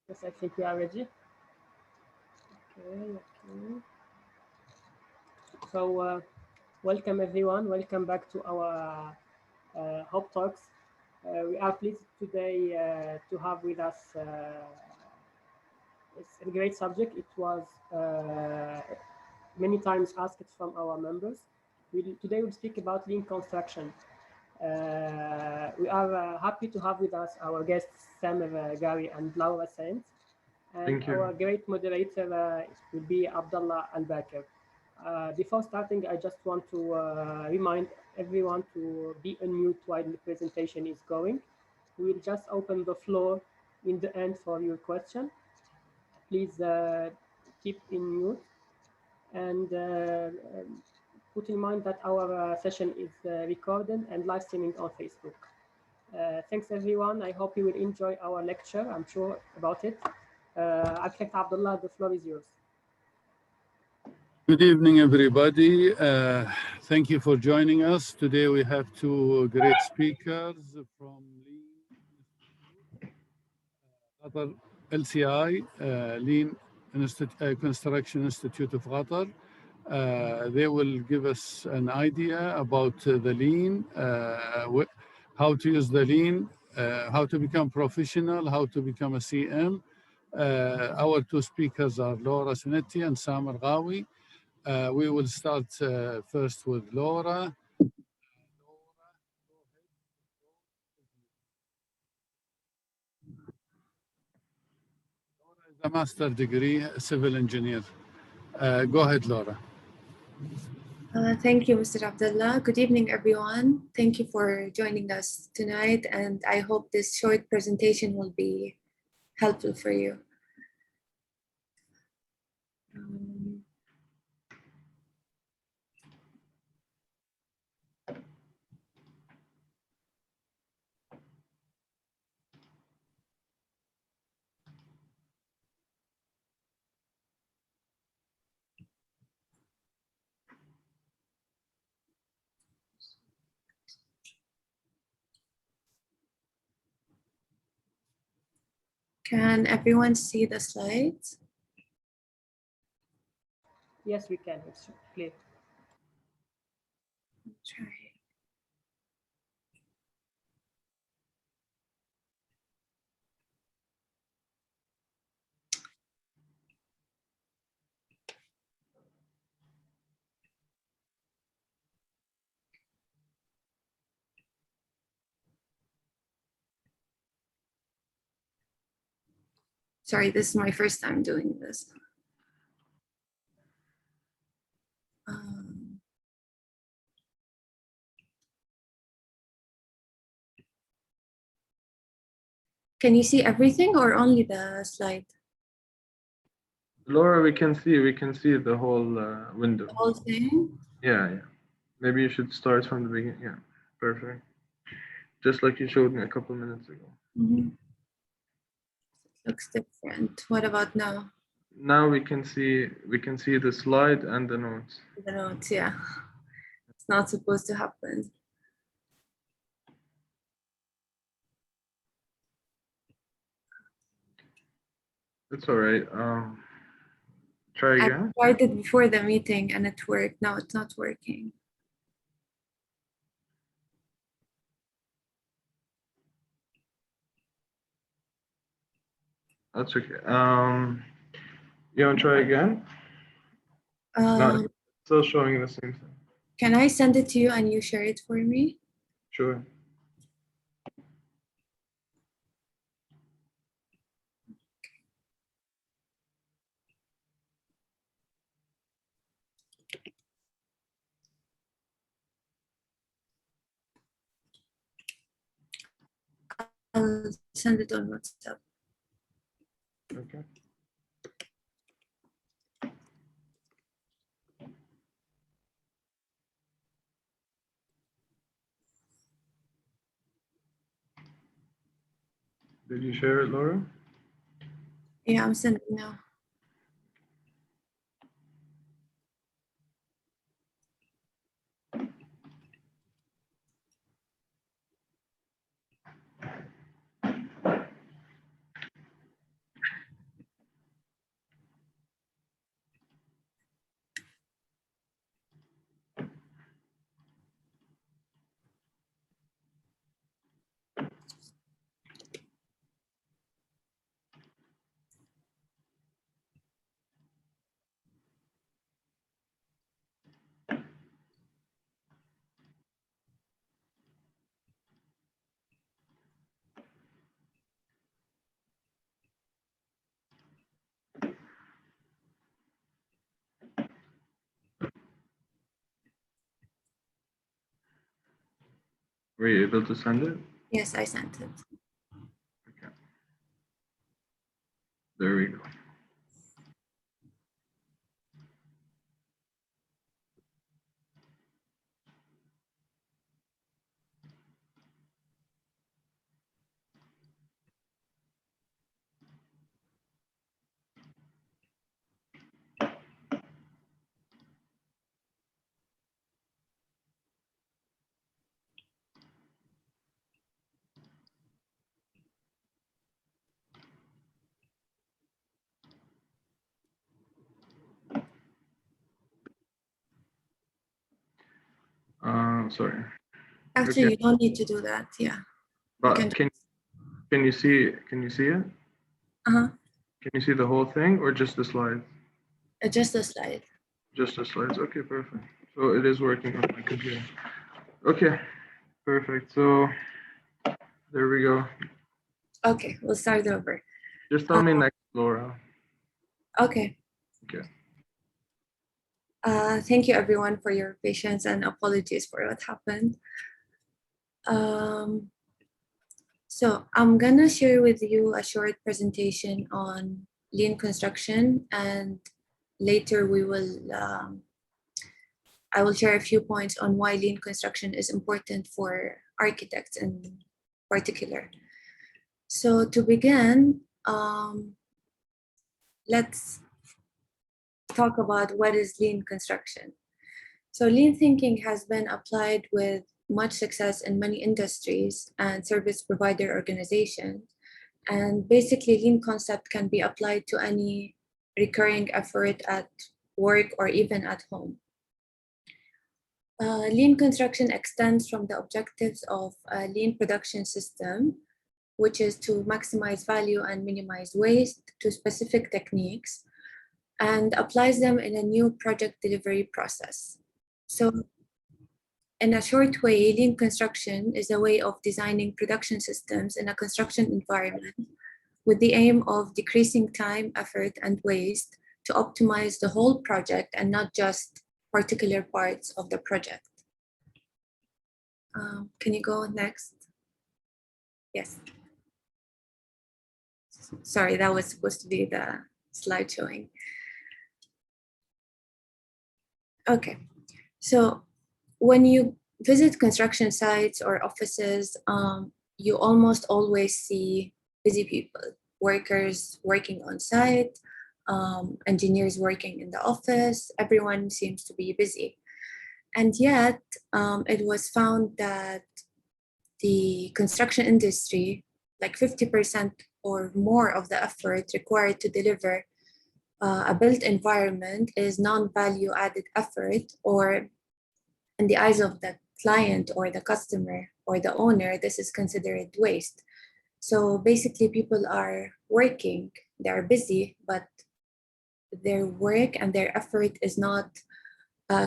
Yes, I think we are ready. Okay. So, welcome everyone. Welcome back to our Hope Talks. We are pleased today to have with us. It's a great subject. It was many times asked from our members. Today we'll speak about lean construction. We are happy to have with us our guests Samer Gary and Laura Sainz. And Thank you. our great moderator will be Abdulla Albaker. Before starting, I just want to remind everyone to be on mute while the presentation is going. We will just open the floor in the end for your question. Please keep in mute and put in mind that our session is recorded and live streaming on Facebook. Thanks everyone. I hope you will enjoy our lecture. I'm sure about it. Architect Abdullah, the floor is yours. Good evening, everybody. Thank you for joining us. Today we have two great speakers from Qatar LCI, Lean Construction Institute of Qatar. They will give us an idea about the Lean, how to use the Lean, how to become professional, how to become a CM. Our two speakers are Laura Sinetti and Samer Ghawi. We will start first with Laura. Laura is a master's degree, civil engineer. Go ahead, Laura. Thank you, Mr. Abdullah. Good evening, everyone. Thank you for joining us tonight, and I hope this short presentation will be helpful for you. Can everyone see the slides? Yes, we can. It's clear. Try. Sorry, this is my first time doing this. Can you see everything or only the slide? Laura, we can see the whole window. The whole thing? Yeah. Maybe you should start from the beginning. Yeah, perfect. Just like you showed me a couple minutes ago. Mm-hmm. Looks different. What about now? Now we can see the slide and the notes. The notes, yeah. It's not supposed to happen. It's all right. Try again. I tried it before the meeting and it worked. Now it's not working. That's okay. You want to try again? No, it's still showing the same thing. Can I send it to you and you share it for me? Sure. I'll send it on WhatsApp. Okay. Did you share it, Laura? Yeah, I'm sending now. Were you able to send it? Yes, I sent it. Okay. There we go. Sorry. Actually, Okay. you don't need to do that. Yeah. But can you see it? Uh-huh. Can you see the whole thing or just the slides? Just the slide. Just the slides. Okay, perfect. So it is working on my computer. Okay, perfect. So there we go. Okay, we'll start over. Just tell me next, Laura. Okay. Okay. Thank you everyone for your patience and apologies for what happened. So I'm gonna share with you a short presentation on lean construction, and later I will share a few points on why lean construction is important for architects in particular. So to begin, let's talk about what is lean construction. So lean thinking has been applied with much success in many industries and service provider organizations. And basically, lean concept can be applied to any recurring effort at work or even at home. Lean construction extends from the objectives of a lean production system, which is to maximize value and minimize waste, to specific techniques, and applies them in a new project delivery process. So in a short way, lean construction is a way of designing production systems in a construction environment with the aim of decreasing time, effort, and waste to optimize the whole project and not just particular parts of the project. Can you go next? Yes. Sorry, that was supposed to be the slide showing. Okay, so when you visit construction sites or offices, you almost always see busy people, workers working on site, engineers working in the office. Everyone seems to be busy. And yet, it was found that the construction industry, like 50% or more of the effort required to deliver a built environment is non-value added effort, or in the eyes of the client or the customer or the owner, this is considered waste. So basically people are working, they're busy, but their work and their effort is not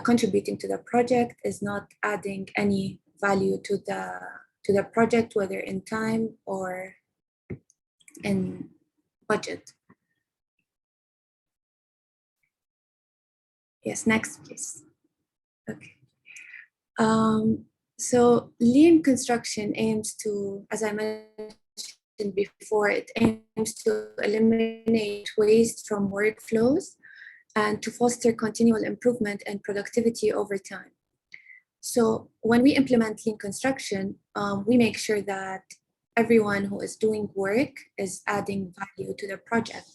contributing to the project, is not adding any value to the project, whether in time or in budget. Yes, next please. Okay. So lean construction aims to, as I mentioned before, it aims to eliminate waste from workflows and to foster continual improvement and productivity over time. So when we implement lean construction, we make sure that everyone who is doing work is adding value to the project.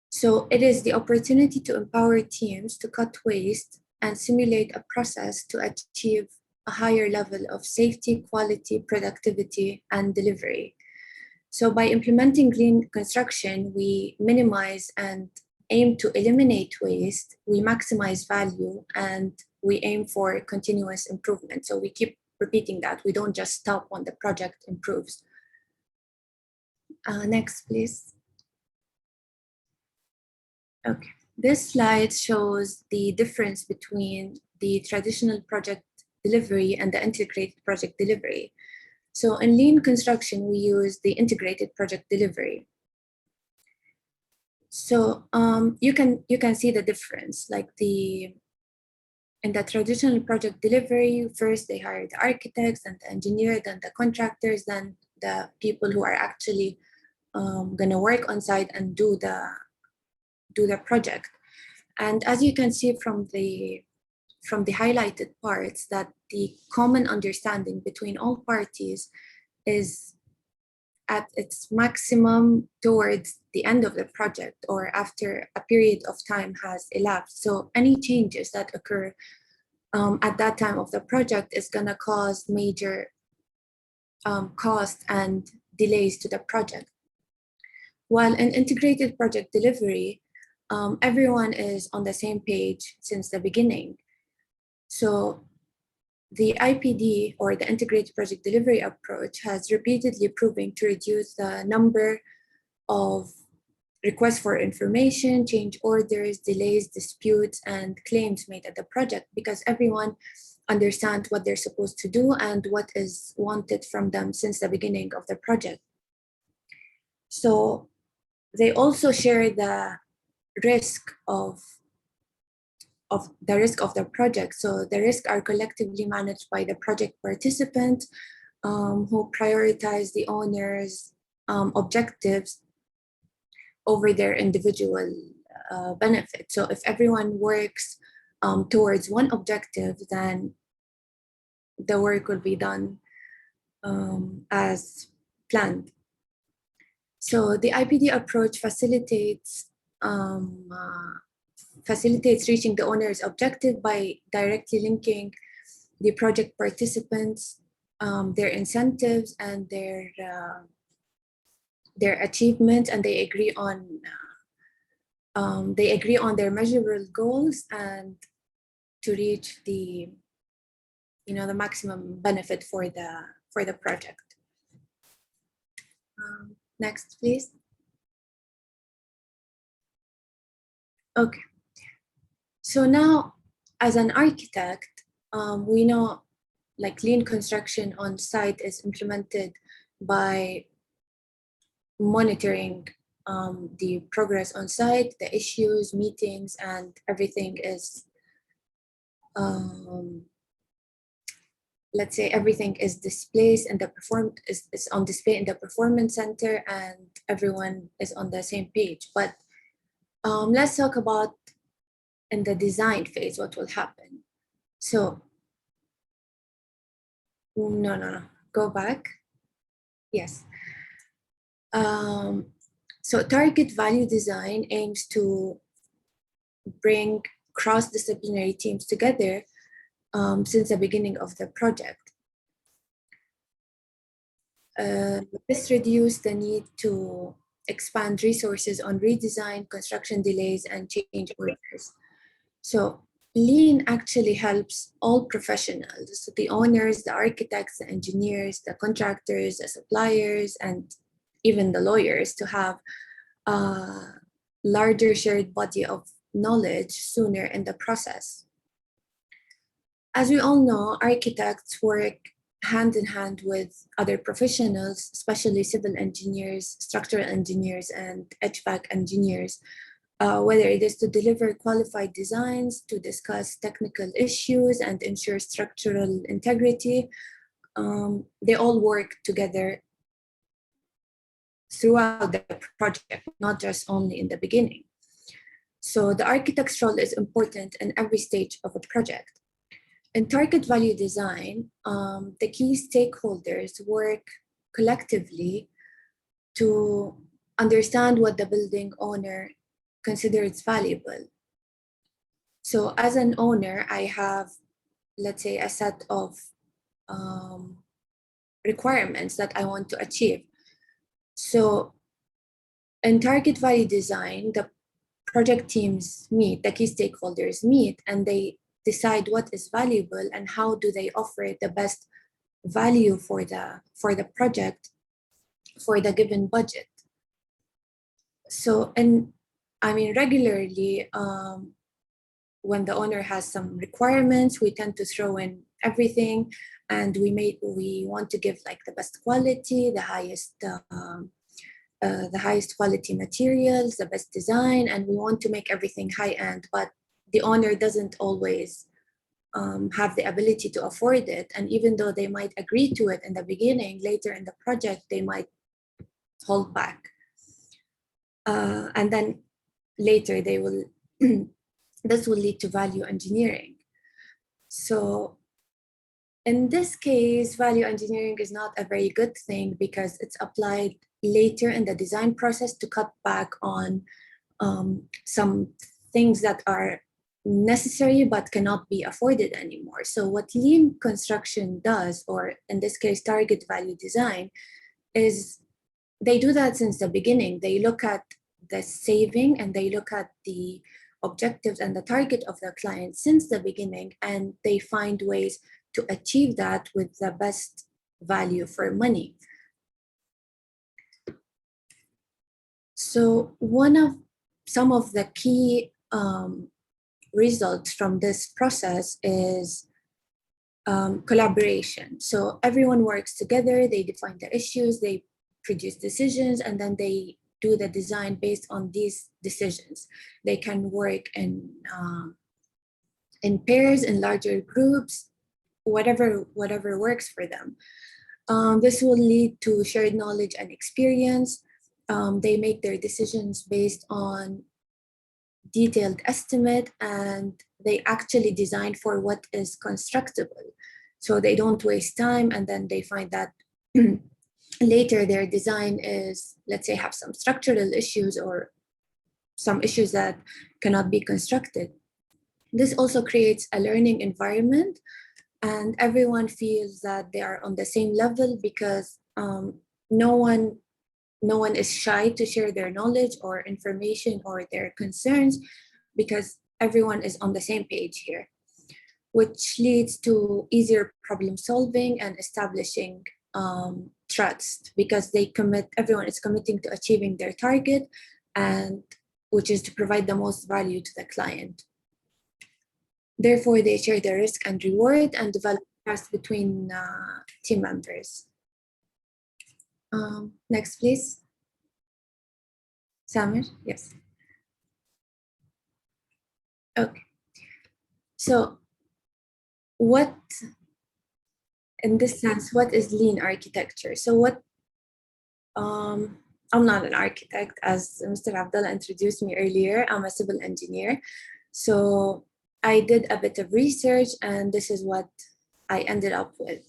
So it is the opportunity to empower teams to cut waste and simulate a process to achieve a higher level of safety, quality, productivity, and delivery. So by implementing lean construction, we minimize and aim to eliminate waste, we maximize value, and we aim for continuous improvement. So we keep repeating that. We don't just stop when the project improves. Next, please. Okay, this slide shows the difference between the traditional project delivery and the integrated project delivery. So in lean construction, we use the integrated project delivery. So you can see the difference, like in the traditional project delivery, first they hire the architects and the engineer, then the contractors, then the people who are actually gonna work on site and do the project. And as you can see from the highlighted parts, that the common understanding between all parties is at its maximum towards the end of the project or after a period of time has elapsed. So any changes that occur at that time of the project is going to cause major cost and delays to the project. While in integrated project delivery, everyone is on the same page since the beginning. So the IPD, or the integrated project delivery approach, has repeatedly proven to reduce the number of requests for information, change orders, delays, disputes, and claims made at the project, because everyone understands what they're supposed to do and what is wanted from them since the beginning of the project. So they also share the risk of the project. So the risks are collectively managed by the project participant, who prioritize the owner's objectives over their individual benefit. So if everyone works towards one objective, then the work will be done as planned. So the IPD approach facilitates reaching the owner's objective by directly linking the project participants, their incentives and their achievements, and they agree on their measurable goals and to reach the maximum benefit for the project. Next, please. Okay. So now, as an architect, we know like lean construction on site is implemented by monitoring the progress on site, the issues, meetings, and everything is, let's say everything is displayed and is on display in the performance center, and everyone is on the same page. But let's talk about in the design phase what will happen. So no, go back. Yes. So target value design aims to bring cross-disciplinary teams together since the beginning of the project. This reduced the need to expand resources on redesign, construction delays, and change orders. So lean actually helps all professionals, so the owners, the architects, the engineers, the contractors, the suppliers, and even the lawyers to have a larger shared body of knowledge sooner in the process. As we all know, architects work hand in hand with other professionals, especially civil engineers, structural engineers, and HVAC engineers, whether it is to deliver qualified designs, to discuss technical issues, and ensure structural integrity. They all work together throughout the project, not just only in the beginning. So the architect's role is important in every stage of a project. In target value design, the key stakeholders work collectively to understand what the building owner considers valuable. So as an owner, I have, let's say, a set of requirements that I want to achieve. So in target value design, the project teams meet, the key stakeholders meet, and they decide what is valuable and how do they offer the best value for the project for the given budget. So, and I mean, regularly, when the owner has some requirements, we tend to throw in everything, and we want to give like the best quality, the highest quality materials, the best design, and we want to make everything high end. But the owner doesn't always have the ability to afford it. And even though they might agree to it in the beginning, later in the project, they might hold back. And then later they will, this will lead to value engineering. So in this case, value engineering is not a very good thing because it's applied later in the design process to cut back on some things that are necessary but cannot be afforded anymore. So what lean construction does, or in this case, target value design, is they do that since the beginning. They look at the saving and they look at the objectives and the target of the client since the beginning, and they find ways to achieve that with the best value for money. So some of the key results from this process is collaboration. So everyone works together, they define the issues, they produce decisions, and then they do the design based on these decisions. They can work in pairs, in larger groups, whatever works for them. This will lead to shared knowledge and experience. They make their decisions based on detailed estimate, and they actually design for what is constructible. So they don't waste time, and then they find that later their design is, let's say, have some structural issues or some issues that cannot be constructed. This also creates a learning environment, and everyone feels that they are on the same level because no one is shy to share their knowledge or information or their concerns, because everyone is on the same page here, which leads to easier problem solving and establishing trust, because everyone is committing to achieving their target, and which is to provide the most value to the client. Therefore, they share the risk and reward and develop trust between team members. Next, please. Samir, yes. Okay. So in this sense, what is lean architecture? So I'm not an architect, as Mr. Abdullah introduced me earlier. I'm a civil engineer. So I did a bit of research, and this is what I ended up with.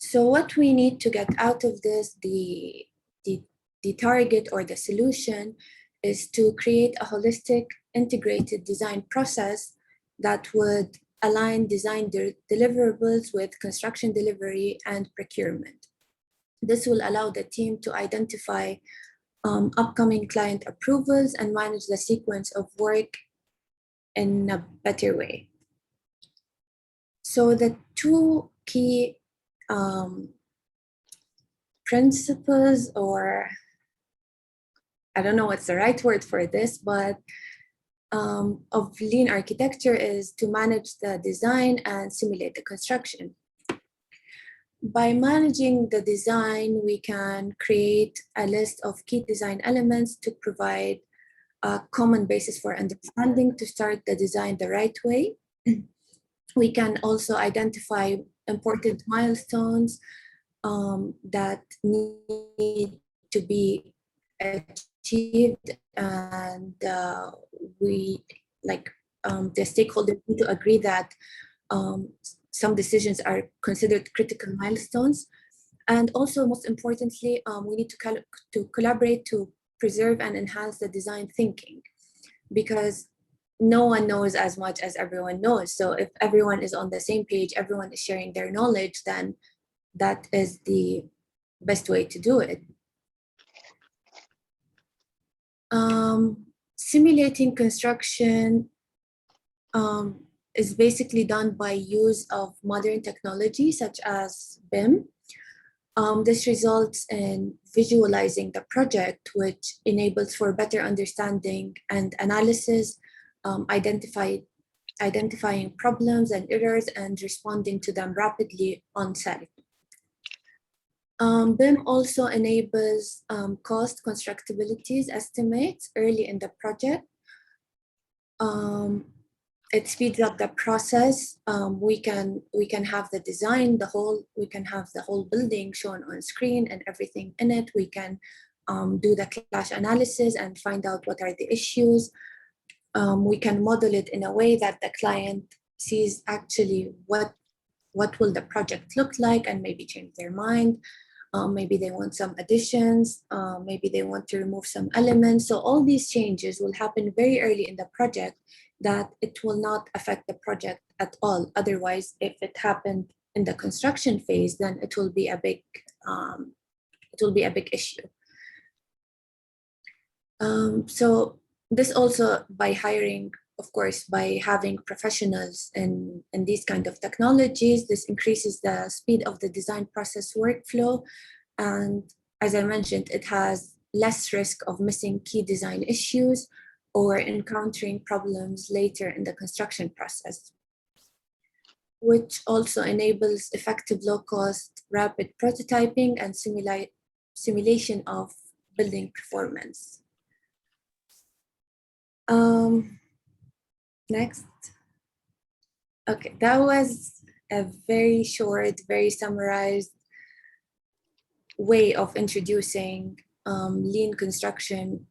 So what we need to get out of this, the target or the solution, is to create a holistic, integrated design process that would align design deliverables with construction delivery and procurement. This will allow the team to identify upcoming client approvals and manage the sequence of work in a better way. So the two key principles, or I don't know what's the right word for this, but of lean architecture is to manage the design and simulate the construction. By managing the design, we can create a list of key design elements to provide a common basis for understanding to start the design the right way. We can also identify important milestones that need to be achieved, and the stakeholders need to agree that some decisions are considered critical milestones. And also, most importantly, we need to collaborate to preserve and enhance the design thinking, because no one knows as much as everyone knows. So if everyone is on the same page, everyone is sharing their knowledge, then that is the best way to do it. Simulating construction is basically done by use of modern technology such as BIM. This results in visualizing the project, which enables for better understanding and analysis, identifying problems and errors, and responding to them rapidly on site. BIM also enables cost constructability estimates early in the project. it speeds up the process. We can have the design, we can have the whole building shown on screen and everything in it. We can do the clash analysis and find out what are the issues. We can model it in a way that the client sees actually what will the project look like, and maybe change their mind. Maybe they want some additions, maybe they want to remove some elements. So all these changes will happen very early in the project, that it will not affect the project at all. Otherwise, if it happened in the construction phase, then it will be a big issue. So this also, by hiring, of course, by having professionals in these kind of technologies, this increases the speed of the design process workflow. And as I mentioned, it has less risk of missing key design issues or encountering problems later in the construction process, which also enables effective low-cost, rapid prototyping and simulation of building performance. Next. Okay, that was a very short, very summarized way of introducing lean construction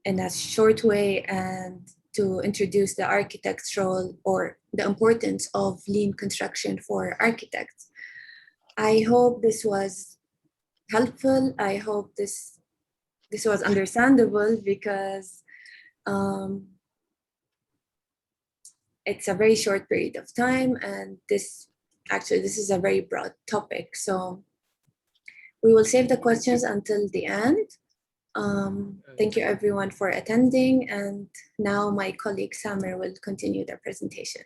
in a short way, and to introduce the architect's role or the importance of lean construction for architects. I hope this was helpful. I hope this was understandable, because it's a very short period of time, and this is a very broad topic. So we will save the questions until the end. Thank you everyone for attending, and now my colleague Samer will continue the presentation.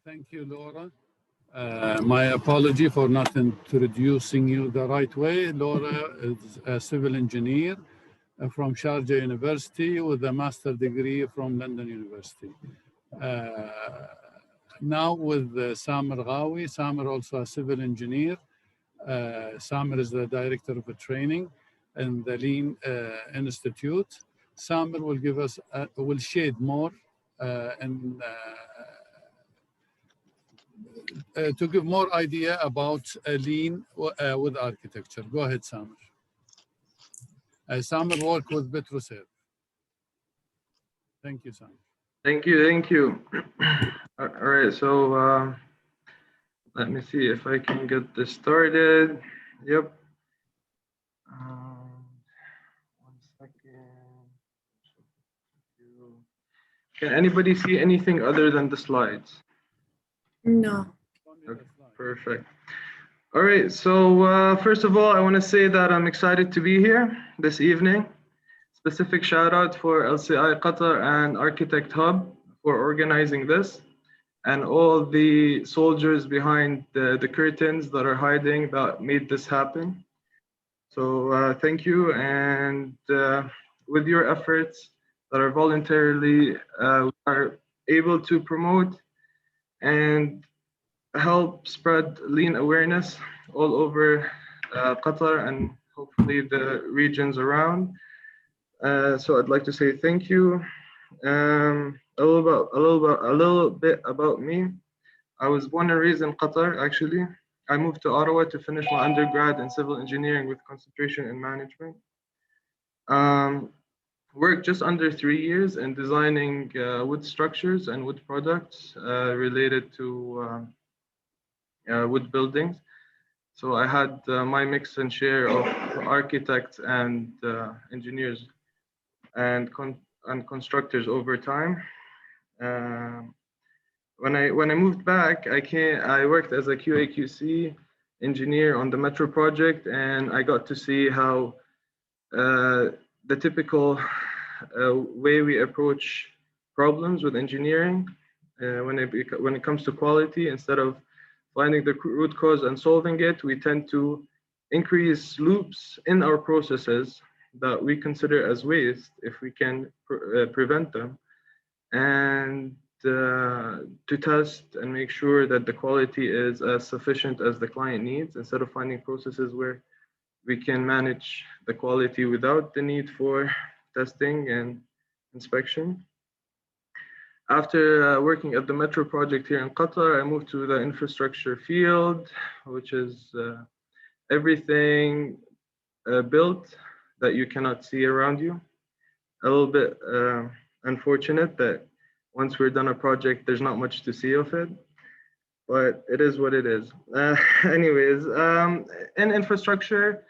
Thank you, Laura. My apology for not introducing you the right way. Laura is a civil engineer from Sharjah University with a master's degree from London University. Now with Samer Ghawi. Samer also a civil engineer. Samer is the director of training in the Lean Institute. Samer will give us, will shed more to give more idea about Lean with architecture. Go ahead, Samer. Samer worked with Petroserve. Thank you, Samer. Thank you. All right, so let me see if I can get this started. Yep. 1 second. Can anybody see anything other than the slides? No. Okay, perfect. All right, so first of all, I want to say that I'm excited to be here this evening. Specific shout out for LCI Qatar and Architect Hub for organizing this, and all the soldiers behind the curtains that are hiding that made this happen. So thank you, and with your efforts that are voluntarily are able to promote and help spread lean awareness all over Qatar and hopefully the regions around. So I'd like to say thank you. A little bit about me. I was born and raised in Qatar, actually. I moved to Ottawa to finish my undergrad in civil engineering with concentration in management. Worked just under 3 years in designing wood structures and wood products related to wood buildings. So I had my mix and share of architects and engineers and constructors over time. When I moved back, I worked as a QA/QC engineer on the Metro project, and I got to see how the typical way we approach problems with engineering when it comes to quality. Instead of finding the root cause and solving it, we tend to increase loops in our processes that we consider as waste if we can prevent them, and to test and make sure that the quality is as sufficient as the client needs, instead of finding processes where we can manage the quality without the need for testing and inspection. After working at the metro project here in Qatar, I moved to the infrastructure field, which is everything built that you cannot see around you. A little bit unfortunate that once we're done a project, there's not much to see of it, but it is what it is. Anyways, in infrastructure,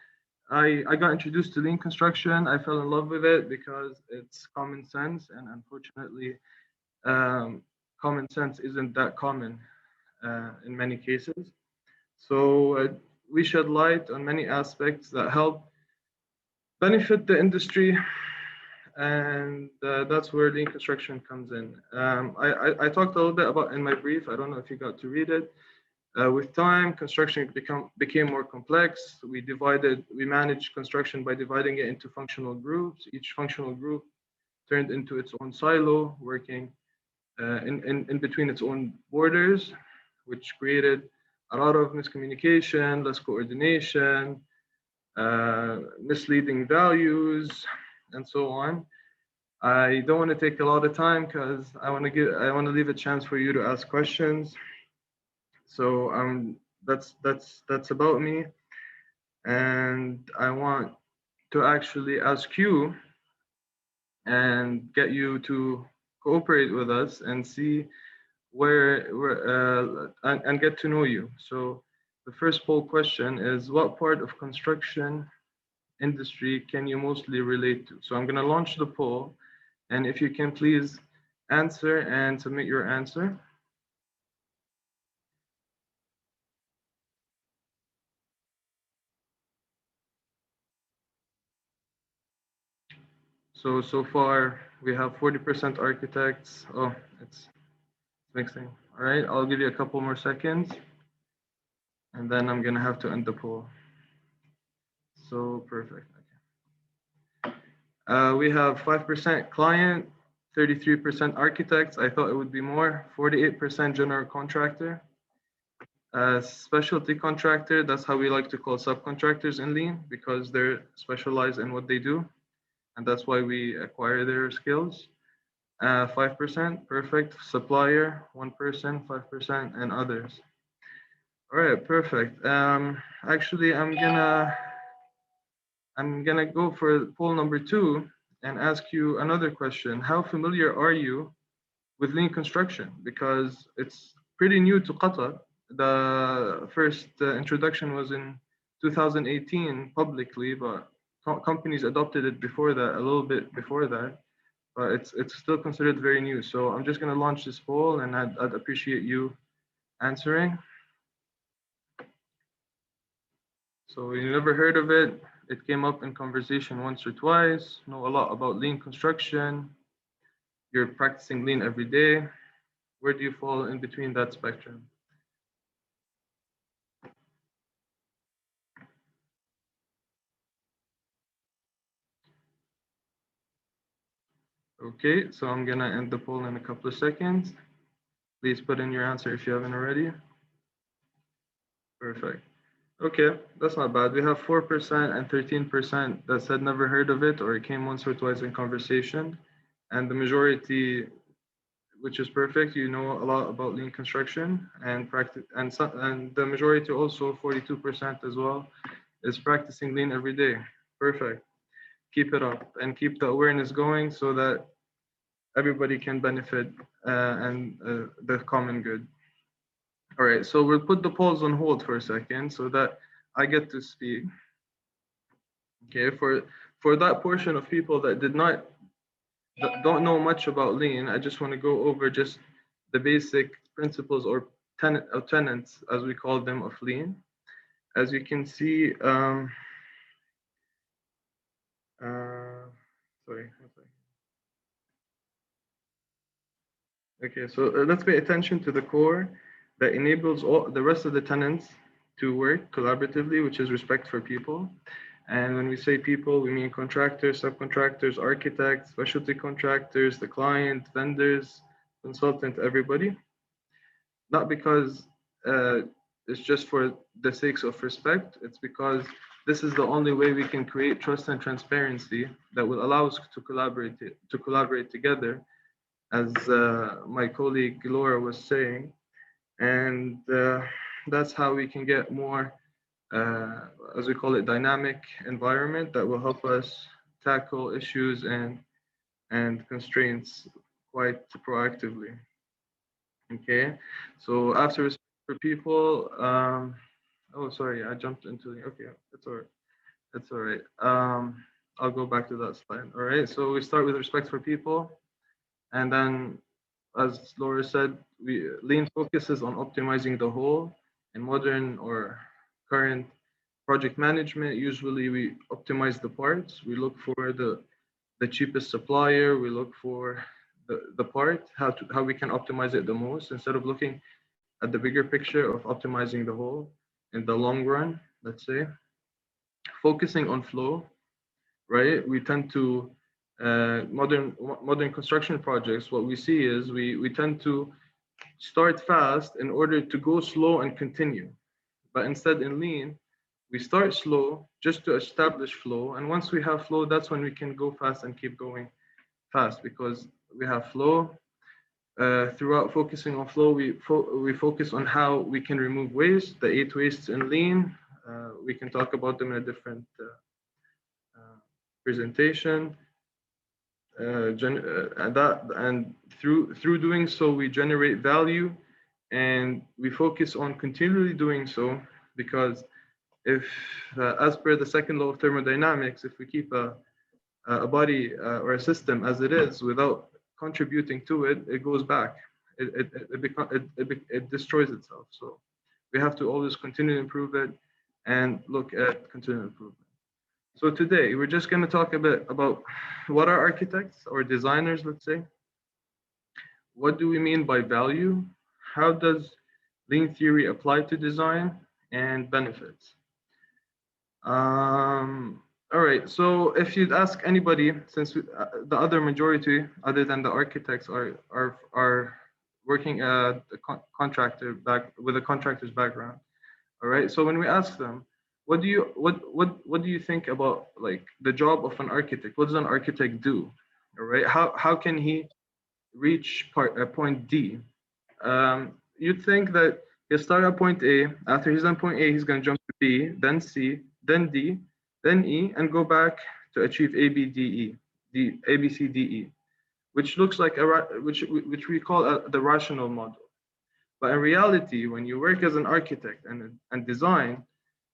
I got introduced to lean construction. I fell in love with it because it's common sense, and unfortunately, common sense isn't that common in many cases. So we shed light on many aspects that help benefit the industry, and that's where lean construction comes in. I talked a little bit about in my brief. I don't know if you got to read it. With time, construction became more complex. We managed construction by dividing it into functional groups. Each functional group turned into its own silo, working in between its own borders, which created a lot of miscommunication, less coordination, misleading values, and so on. I don't want to take a lot of time because I want to leave a chance for you to ask questions. So that's about me, and I want to actually ask you and get you to cooperate with us and see and get to know you. So the first poll question is, what part of construction industry can you mostly relate to? So I'm going to launch the poll, and if you can please answer and submit your answer. So far we have 40% architects. Oh, it's mixing. All right, I'll give you a couple more seconds, and then I'm gonna have to end the poll. So perfect. Okay. We have 5% client, 33% architects. I thought it would be more. 48% general contractor. Specialty contractor, that's how we like to call subcontractors in Lean, because they're specialized in what they do, and that's why we acquire their skills. 5%, perfect. Supplier, 1%, 5%, and others. All right, perfect. Actually, I'm gonna go for poll number 2 and ask you another question. How familiar are you with lean construction? Because it's pretty new to Qatar. The first introduction was in 2018 publicly, but companies adopted it before that, a little bit before that, but it's still considered very new. So I'm just going to launch this poll, and I'd appreciate you answering. So you never heard of it? It came up in conversation once or twice. Know a lot about lean construction. You're practicing lean every day. Where do you fall in between that spectrum? Okay, so I'm gonna end the poll in a couple of seconds. Please put in your answer if you haven't already. Perfect. Okay, that's not bad. We have 4% and 13% that said never heard of it or it came once or twice in conversation. And the majority, which is perfect, you know a lot about lean construction and practice, and the majority also 42% as well is practicing lean every day. Perfect. Keep it up and keep the awareness going so that everybody can benefit and the common good. All right, so we'll put the polls on hold for a second so that I get to speak. Okay, for that portion of people that don't know much about lean, I just want to go over just the basic principles or tenets, as we call them, of lean. As you can see, sorry. Okay, so let's pay attention to the core that enables all the rest of the tenants to work collaboratively, which is respect for people. And when we say people, we mean contractors, subcontractors, architects, specialty contractors, the client, vendors, consultant, everybody. Not because it's just for the sakes of respect, it's because this is the only way we can create trust and transparency that will allow us to collaborate together as my colleague Laura was saying. And that's how we can get more, as we call it, dynamic environment that will help us tackle issues and constraints quite proactively. Okay, so after respect for people, oh, sorry, I jumped into the, okay, that's all right. That's all right. I'll go back to that slide. All right, so we start with respect for people, and then, as Laura said, lean focuses on optimizing the whole. In modern or current project management, usually we optimize the parts. We look for the cheapest supplier. We look for the part, how we can optimize it the most, instead of looking at the bigger picture of optimizing the whole in the long run, let's say. Focusing on flow, right? We tend to modern construction projects. What we see is we tend to start fast in order to go slow and continue. But instead, in lean, we start slow just to establish flow. And once we have flow, that's when we can go fast and keep going fast, because we have flow. Throughout focusing on flow, we focus on how we can remove waste, the 8 wastes in lean. We can talk about them in a different presentation. And through doing so, we generate value, and we focus on continually doing so, because if, as per the second law of thermodynamics, if we keep a body or a system as it is without contributing to it, it goes back. It destroys itself. So we have to always continue to improve it and look at continual improvement. So today we're just going to talk a bit about what are architects or designers, let's say. What do we mean by value? How does lean theory apply to design, and benefits? All right, so if you'd ask anybody, since the other majority, other than the architects, are working at a contractor with a contractor's background. All right, so when we ask them, what do you think about like the job of an architect? What does an architect do? All right, how can he reach point D? You'd think that he'll start at point A. After he's done point A, he's going to jump to B, then C, then D, then E, and go back to achieve A, B, D, E, A, B, C, D, E, which looks like which we call the rational model. But in reality, when you work as an architect and design,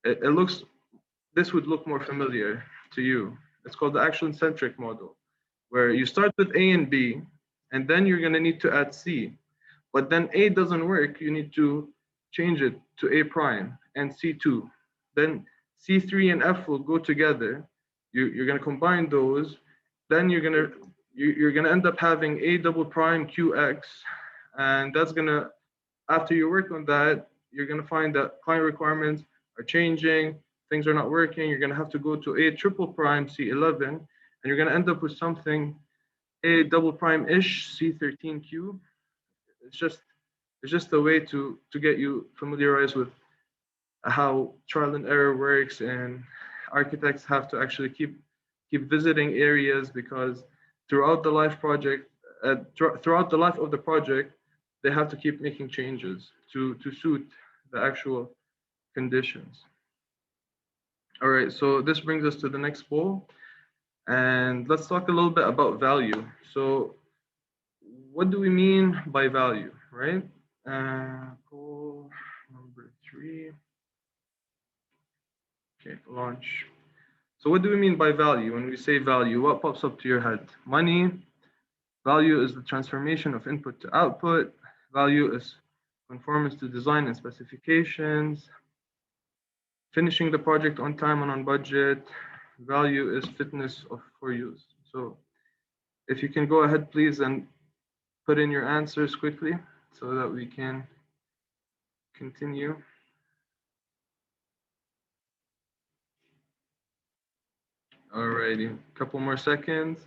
this would look more familiar to you. It's called the action-centric model, where you start with A and B, and then you're going to need to add C. But then A doesn't work, you need to change it to A prime and C2. Then C3 and F will go together. You're going to combine those. Then you're going to end up having A double prime QX. And that's going to, after you work on that, you're going to find that client requirements are changing, things are not working. You're going to have to go to A triple prime C11, and you're going to end up with something A double prime ish C13Q. It's just a way to get you familiarized with how trial and error works, and architects have to actually keep visiting areas, because throughout the life of the project, they have to keep making changes to suit the actual conditions. All right, so this brings us to the next poll, and let's talk a little bit about value. So what do we mean by value, right? Poll number 3. Okay, launch. So what do we mean by value? When we say value, what pops up to your head? Money. Value is the transformation of input to output. Value is conformance to design and specifications. Finishing the project on time and on budget. Value is fitness for use. So if you can go ahead, please, and put in your answers quickly so that we can continue. Alrighty, a couple more seconds.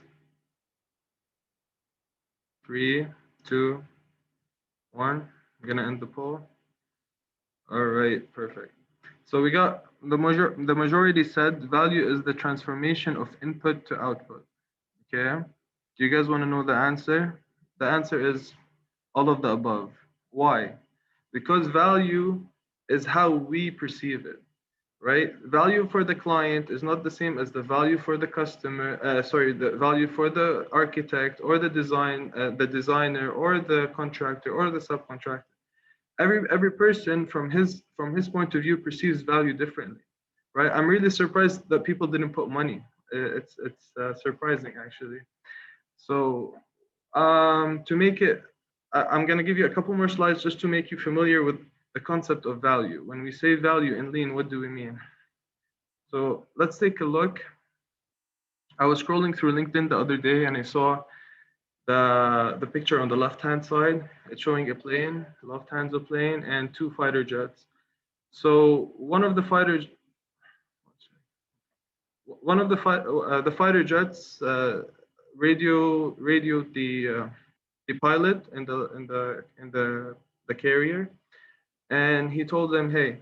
3, 2, 1. I'm gonna end the poll. All right, perfect. So we got the majority said value is the transformation of input to output. Okay. Do you guys want to know the answer? The answer is all of the above. Why? Because value is how we perceive it, right? Value for the client is not the same as the value for the customer. The value for the architect or the designer or the contractor or the subcontractor. Every person from his point of view perceives value differently, right? I'm really surprised that people didn't put money. It's surprising actually. So to make it, I'm going to give you a couple more slides just to make you familiar with the concept of value. When we say value in lean, what do we mean? So let's take a look. I was scrolling through LinkedIn the other day and I saw the picture on the left hand side. It's showing a plane, Lufthansa plane, and two fighter jets. So the fighter jets radioed the pilot in the carrier, and he told them, "Hey,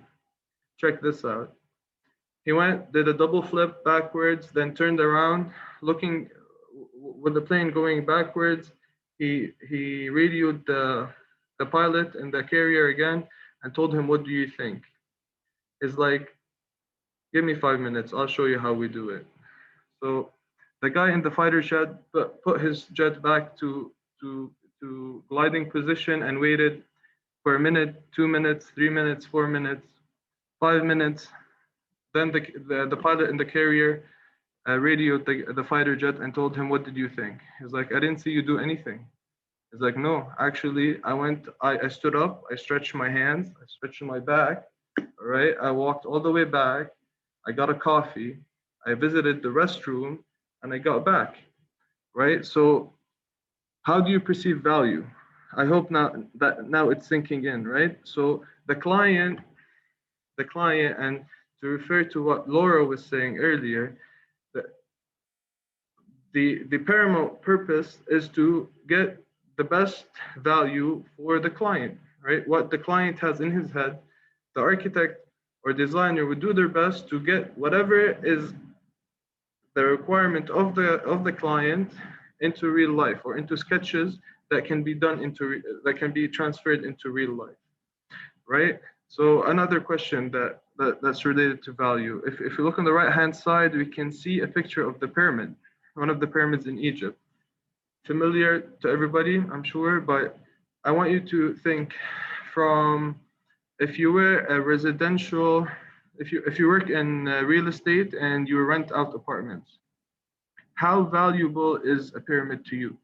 check this out." He went, did a double flip backwards, then turned around, looking with the plane going backwards. He radioed the pilot in the carrier again and told him, "What do you think?" He's like, "Give me 5 minutes. I'll show you how we do it." So the guy in the fighter jet put his jet back to gliding position and waited for a minute, 2 minutes, 3 minutes, 4 minutes, 5 minutes. Then the pilot in the carrier radioed the fighter jet and told him, "What did you think?" He's like, "I didn't see you do anything." He's like, "No, actually, I stood up, I stretched my hands, I stretched my back, all right? I walked all the way back, I got a coffee, I visited the restroom, and I got back, right?" So how do you perceive value? I hope now it's sinking in, right? So the client, and to refer to what Laura was saying earlier, the paramount purpose is to get the best value for the client, right? What the client has in his head, the architect or designer would do their best to get whatever is the requirement of the client into real life, or into sketches that can be that can be transferred into real life, right? So another question that's related to value. If you look on the right hand side, we can see a picture of the pyramid, one of the pyramids in Egypt. Familiar to everybody, I'm sure, but I want you to think from, if you were a residential, if you work in real estate and you rent out apartments, how valuable is a pyramid to you?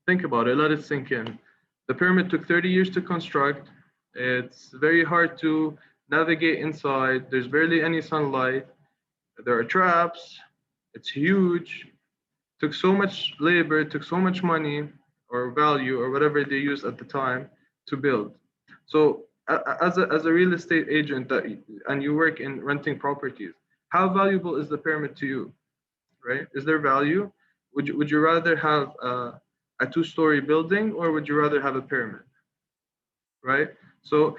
Think about it, let it sink in. The pyramid took 30 years to construct. It's very hard to navigate inside. There's barely any sunlight. There are traps. It's huge. Took so much labor, took so much money or value or whatever they used at the time to build. So as a real estate agent and you work in renting properties, how valuable is the pyramid to you, right? Is there value? Would you rather have a two-story building, or would you rather have a pyramid, right? So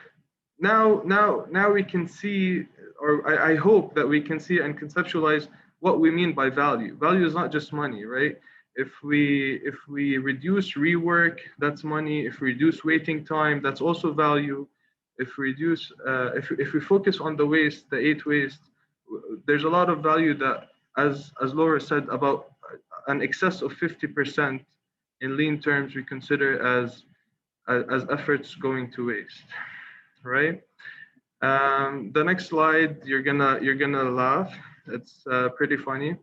now we can see, or I hope that we can see and conceptualize what we mean by value. Value is not just money, right? If we reduce rework, that's money. If we reduce waiting time, that's also value. If we reduce if we focus on the waste, the 8 waste, there's a lot of value that, as Laura said, about an excess of 50% in lean terms we consider as efforts going to waste, right? The next slide, you're gonna laugh. It's pretty funny.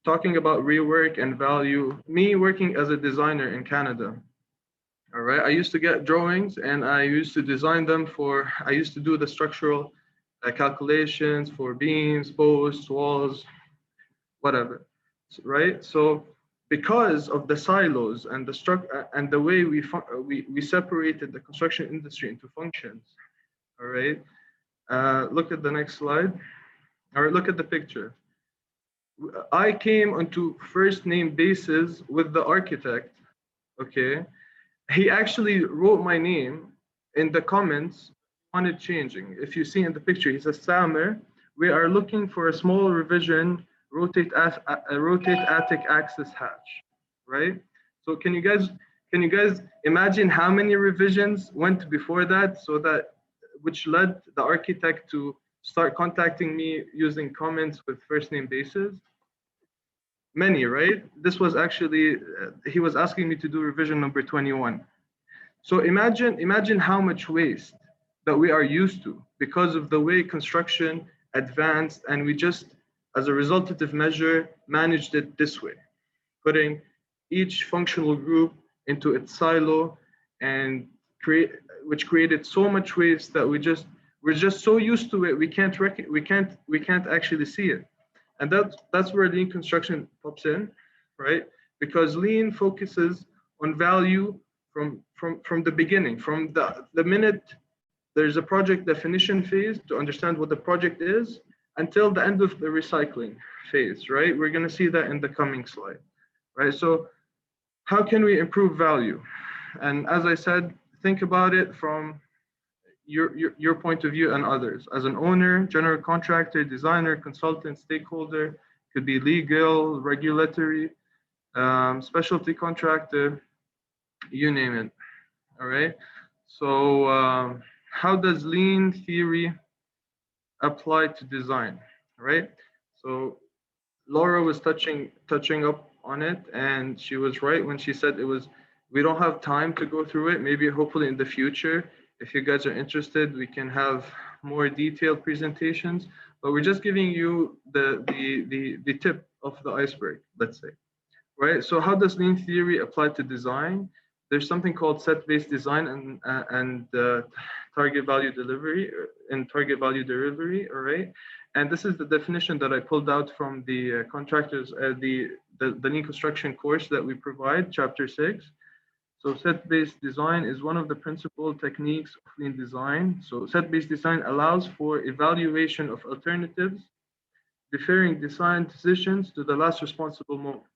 Talking about rework and value, me working as a designer in Canada, all right, I used to get drawings and I used to design them I used to do the structural calculations for beams, posts, walls, whatever, right? So because of the silos and the way we separated the construction industry into functions, all right, look at the next slide, or look at the picture. I came onto first name basis with the architect, okay? He actually wrote my name in the comments, wanted changing. If you see in the picture, he says, "Samer, we are looking for a small revision, rotate attic access hatch," right? So can you guys imagine how many revisions went before that, so that which led the architect to start contacting me using comments with first name basis? Many, right? This was actually he was asking me to do revision number 21. So imagine how much waste that we are used to because of the way construction advanced, and we just, as a resultative measure, managed it this way, putting each functional group into its silo, and which created so much waste that we're just so used to it, we can't actually see it. And that's where lean construction pops in, right? Because lean focuses on value from the beginning, from the minute there's a project definition phase to understand what the project is, until the end of the recycling phase, right? We're going to see that in the coming slide, right? So how can we improve value? And as I said, think about it from your point of view and others. As an owner, general contractor, designer, consultant, stakeholder, could be legal, regulatory, specialty contractor, you name it. All right. So how does lean theory apply to design? Right. So Laura was touching up on it, and she was right when she said we don't have time to go through it. Maybe hopefully in the future, if you guys are interested, we can have more detailed presentations, but we're just giving you the tip of the iceberg, let's say. Right. So how does lean theory apply to design? There's something called set-based design and target value delivery and target value delivery. All right. And this is the definition that I pulled out from the contractors, the lean construction course that we provide, chapter 6. So set-based design is one of the principal techniques of lean design. So set-based design allows for evaluation of alternatives, deferring design decisions to the last responsible moment.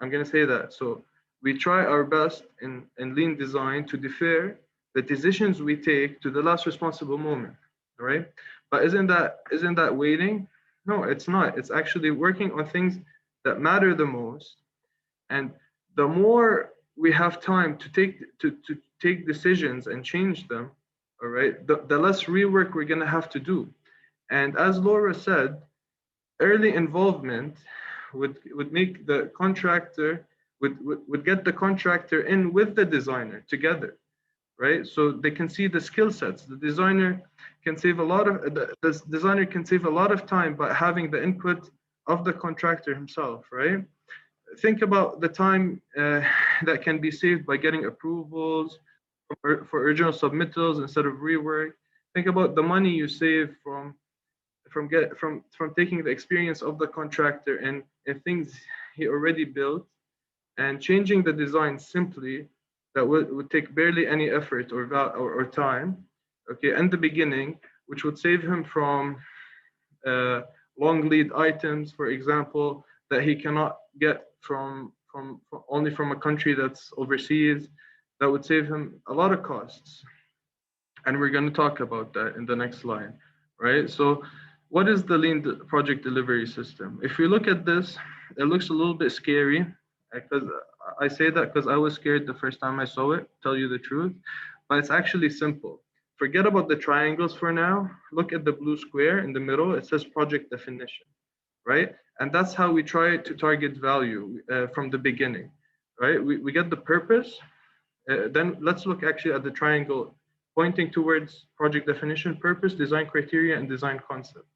I'm going to say that. So we try our best in lean design to defer the decisions we take to the last responsible moment, right? But isn't that waiting? No, it's not. It's actually working on things that matter the most. And the more we have time to take decisions and change them, all right, the less rework we're going to have to do. And as Laura said, early involvement would make the contractor would get the contractor in with the designer together, right? So they can see the skill sets. The designer can save a lot of the designer can save a lot of time by having the input of the contractor himself, right? Think about the time that can be saved by getting approvals for original submittals instead of rework. Think about the money you save from taking the experience of the contractor and things he already built and changing the design simply, that would take barely any effort or time, okay, in the beginning, which would save him from long lead items, for example, that he cannot get from only from a country that's overseas. That would save him a lot of costs. And we're going to talk about that in the next slide, right? So what is the lean project delivery system? If we look at this, it looks a little bit scary, because I say that because I was scared the first time I saw it, tell you the truth, but it's actually simple. Forget about the triangles for now. Look at the blue square in the middle. It says project definition, right? And that's how we try to target value from the beginning, right? We get the purpose. Then let's look actually at the triangle pointing towards project definition, purpose, design criteria, and design concept.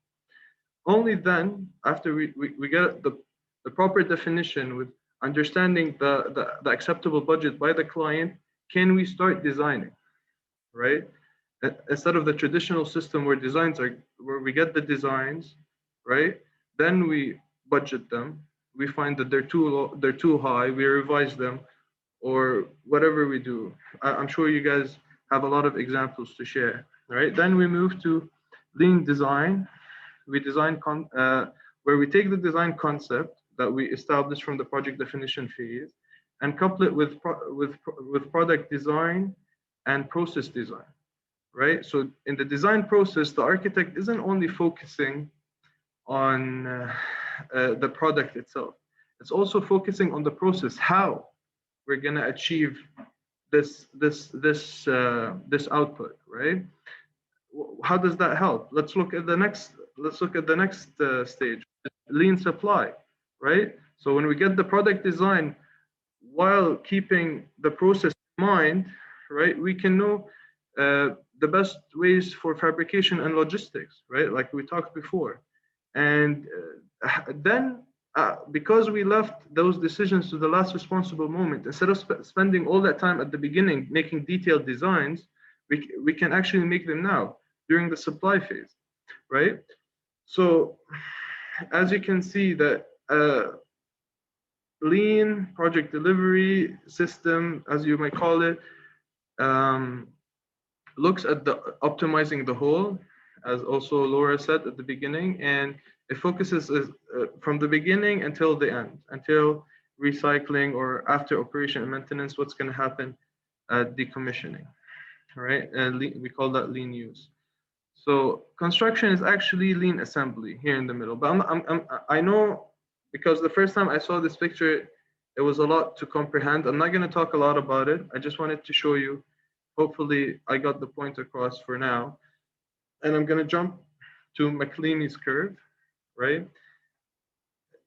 Only then, after we get the proper definition with understanding the acceptable budget by the client, can we start designing, right? Instead of the traditional system where where we get the designs, right? Then we budget them. We find that they're too high. We revise them, or whatever we do. I'm sure you guys have a lot of examples to share, right? Then we move to lean design. We design where we take the design concept that we established from the project definition phase and couple it with product design and process design, right? So in the design process, the architect isn't only focusing on the product itself. it's also focusing on the process, how we're going to achieve this output, right? How does that help? Let's look at the next stage, lean supply, right? So when we get the product design while keeping the process in mind, right, we can know the best ways for fabrication and logistics, right, like we talked before. And then because we left those decisions to the last responsible moment, instead of spending all that time at the beginning making detailed designs, we can actually make them now during the supply phase, right? So as you can see, that lean project delivery system, as you might call it, looks at the optimizing the whole, as also Laura said at the beginning, and it focuses from the beginning until the end, until recycling or after operation and maintenance, what's going to happen at decommissioning, right? We call that lean use. So construction is actually lean assembly here in the middle. But I know, because the first time I saw this picture, it was a lot to comprehend. I'm not going to talk a lot about it. I just wanted to show you. Hopefully I got the point across for now. And I'm going to jump to McLeany's curve, right?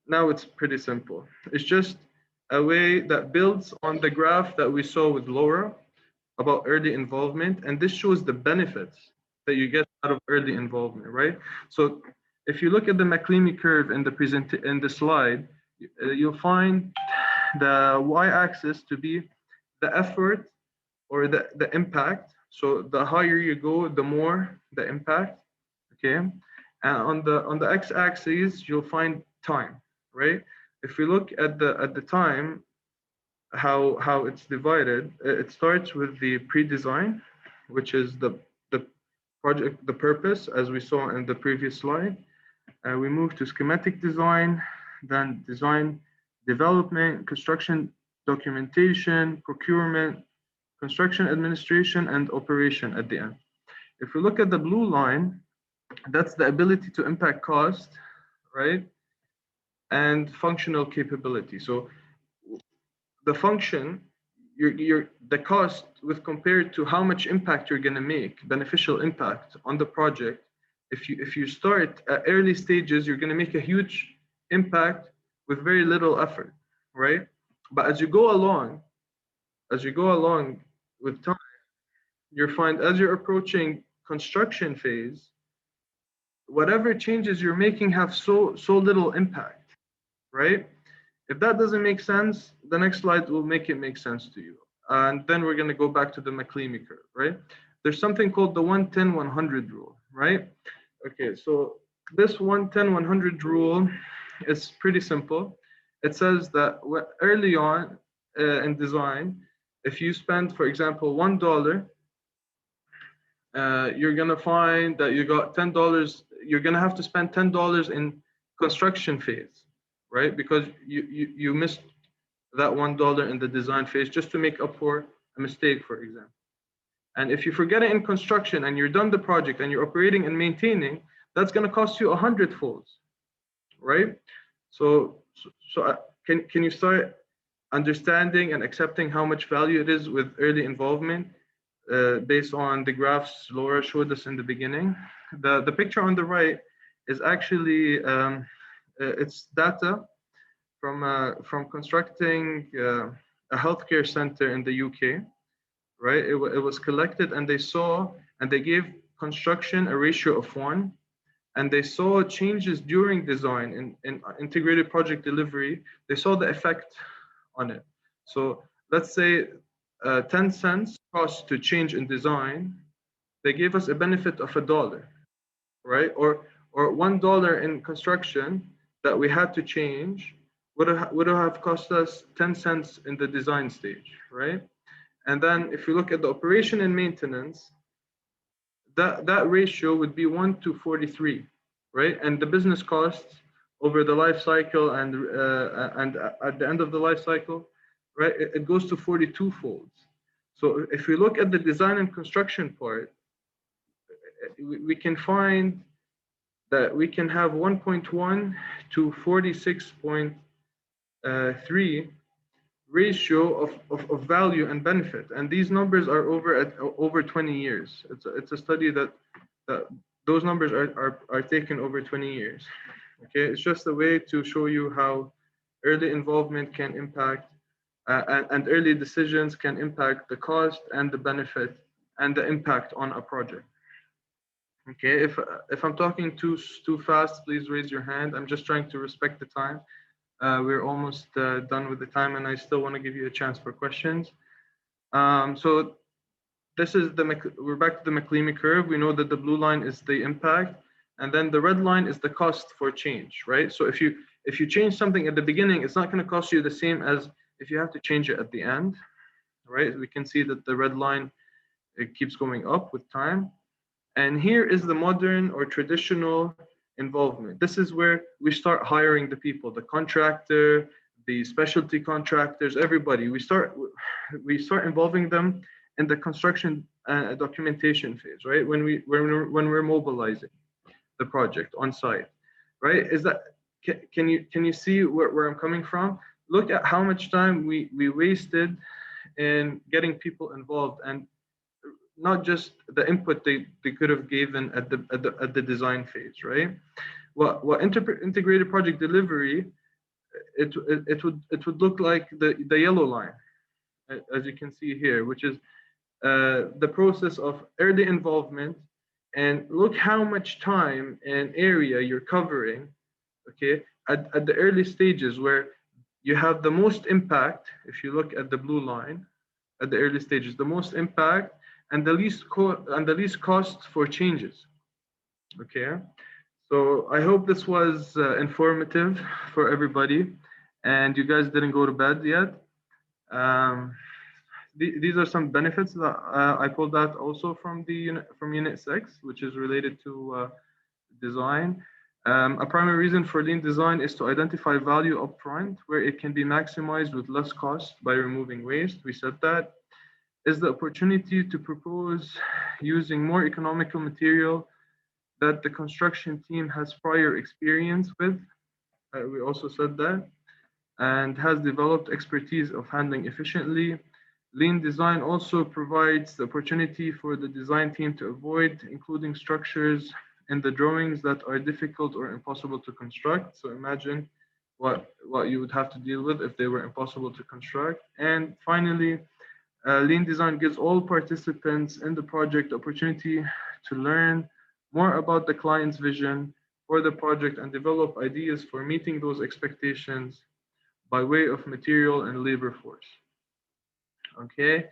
Now it's pretty simple. It's just a way that builds on the graph that we saw with Laura about early involvement. And this shows the benefits that you get out of early involvement, right? So if you look at the McLeany curve in the slide, you'll find the y-axis to be the effort or the impact. So the higher you go, the more the impact, okay? And on the x-axis, you'll find time, right? If we look at the time, how it's divided, it starts with the pre-design, which is the project, the purpose, as we saw in the previous slide. We move to schematic design, then design development, construction documentation, procurement, construction administration, and operation at the end. If we look at the blue line, that's the ability to impact cost, right? And functional capability. So the function, the cost with compared to how much impact you're going to make, beneficial impact on the project. If you start at early stages, you're going to make a huge impact with very little effort, right? But as you go along with time, you'll find as you're approaching construction phase, whatever changes you're making have so little impact, right? If that doesn't make sense, the next slide will make it make sense to you. And then we're going to go back to the McLeany curve, right? There's something called the 110-100 rule, right? Okay, so this 110-100 rule is pretty simple. It says that early on in design, if you spend, for example, $1, you're going to find that you got $10. You're going to have to spend $10 in construction phase, right? Because you missed that $1 in the design phase just to make up for a mistake, for example. And if you forget it in construction and you're done the project and you're operating and maintaining, that's going to cost you 100-folds, right? So can you start understanding and accepting how much value it is with early involvement based on the graphs Laura showed us in the beginning? The picture on the right is actually it's data from constructing a healthcare center in the UK, right? It was collected, and they gave construction a ratio of 1, and they saw changes during design in integrated project delivery. They saw the effect on it. So let's say 10 cents cost to change in design, they gave us a benefit of $1, right? Or $1 in construction that we had to change would have cost us 10 cents in the design stage, right? And then if you look at the operation and maintenance, that ratio would be 1:43, right? And the business costs over the life cycle and at the end of the life cycle, right, it goes to 42-folds. So if we look at the design and construction part, we can find that we can have 1.1 to 46 3 ratio of value and benefit, and these numbers are over 20 years. It's a study that those numbers are taken over 20 years. Okay, it's just a way to show you how early involvement can impact and early decisions can impact the cost and the benefit and the impact on a project. Okay, if I'm talking too fast, please raise your hand. I'm just trying to respect the time. We're almost done with the time, and I still want to give you a chance for questions. So this is we're back to the McLeamy curve. We know that the blue line is the impact, and then the red line is the cost for change, right? So if you change something at the beginning, it's not going to cost you the same as if you have to change it at the end, right? We can see that the red line, it keeps going up with time. And here is the modern or traditional involvement. This is where we start hiring the people, the contractor, the specialty contractors, everybody. We start involving them in the construction documentation phase, right? When we're mobilizing the project on site, right? Is that can you see where I'm coming from? Look at how much time we wasted in getting people involved, and not just the input they could have given at the design phase, right? What integrated project delivery, it would look like the yellow line, as you can see here, which is the process of early involvement, and look how much time and area you're covering, okay, at the early stages where you have the most impact. If you look at the blue line, at the early stages, the most impact and the least cost for changes. Okay, so I hope this was informative for everybody, and you guys didn't go to bed yet. These are some benefits that I pulled out also from Unit 6, which is related to design. A primary reason for lean design is to identify value upfront where it can be maximized with less cost by removing waste. We said that. Is the opportunity to propose using more economical material that the construction team has prior experience with. We also said that. And has developed expertise of handling efficiently. Lean design also provides the opportunity for the design team to avoid including structures in the drawings that are difficult or impossible to construct. So imagine what you would have to deal with if they were impossible to construct. And finally, lean design gives all participants in the project the opportunity to learn more about the client's vision for the project and develop ideas for meeting those expectations by way of material and labor force. Okay,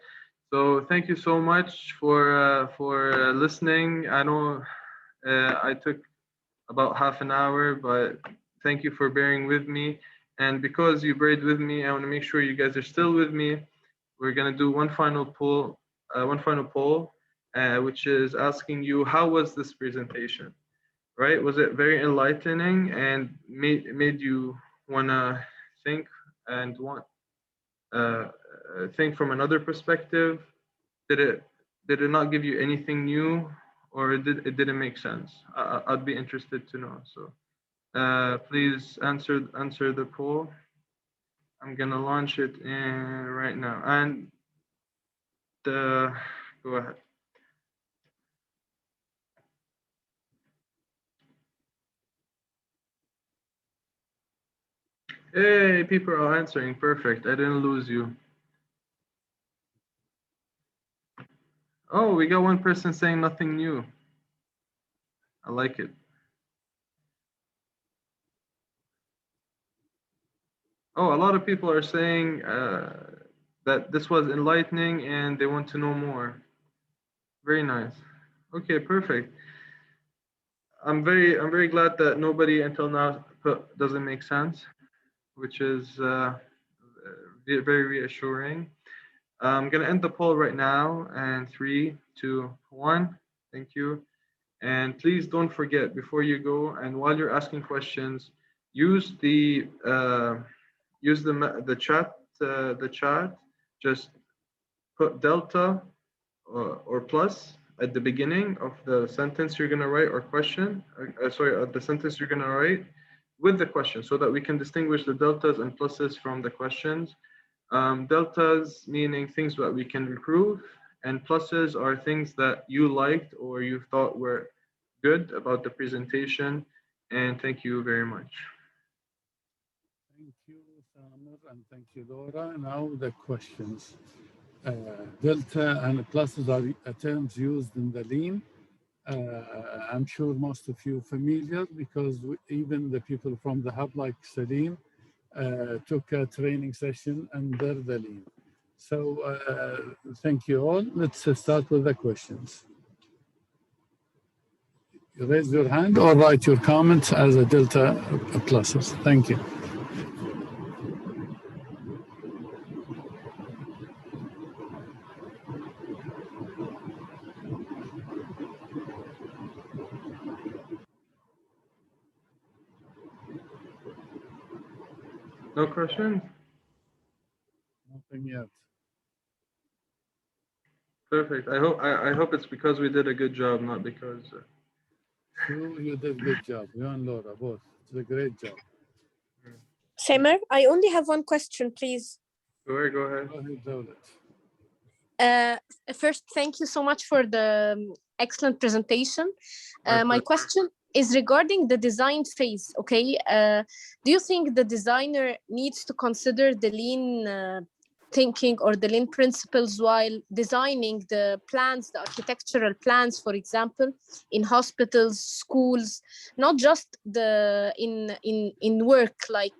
so thank you so much for listening. I know I took about half an hour, but thank you for bearing with me. And because you braved with me, I want to make sure you guys are still with me. We're gonna do one final poll, which is asking you, how was this presentation? Right? Was it very enlightening and made you wanna think and think from another perspective? Did it not give you anything new, or it didn't make sense? I'd be interested to know. So please answer the poll. I'm gonna launch it in right now, and go ahead. Hey, people are answering. Perfect. I didn't lose you. Oh, we got one person saying nothing new. I like it. Oh, a lot of people are saying that this was enlightening and they want to know more. Very nice. Okay, perfect. I'm very glad that nobody until now doesn't make sense, which is very reassuring. I'm gonna end the poll right now, and 3, 2, 1. Thank you. And please don't forget, before you go and while you're asking questions, use the chat. Just put delta or plus at the beginning of the sentence you're gonna write, or question. The sentence you're gonna write. with the question so that we can distinguish the deltas and pluses from the questions. Deltas meaning things that we can improve, and pluses are things that you liked or you thought were good about the presentation. And thank you very much. Thank you, Samir, and thank you, Laura. Now the questions. Delta and pluses are terms used in the lean. I'm sure most of you familiar because even the people from the hub like Salim took a training session under the lean. So thank you all. Let's start with the questions. You raise your hand or write your comments as a delta pluses. Thank you. No questions? Nothing yet. Perfect. I hope it's because we did a good job, not because. You did a good job. You and Laura both. It's a great job. Samer, I only have one question, please. Go ahead. Go ahead, Dawlat. First, thank you so much for the excellent presentation. My question is regarding the design phase, okay? Do you think the designer needs to consider the lean thinking or the lean principles while designing the plans, the architectural plans, for example, in hospitals, schools, not just in work, like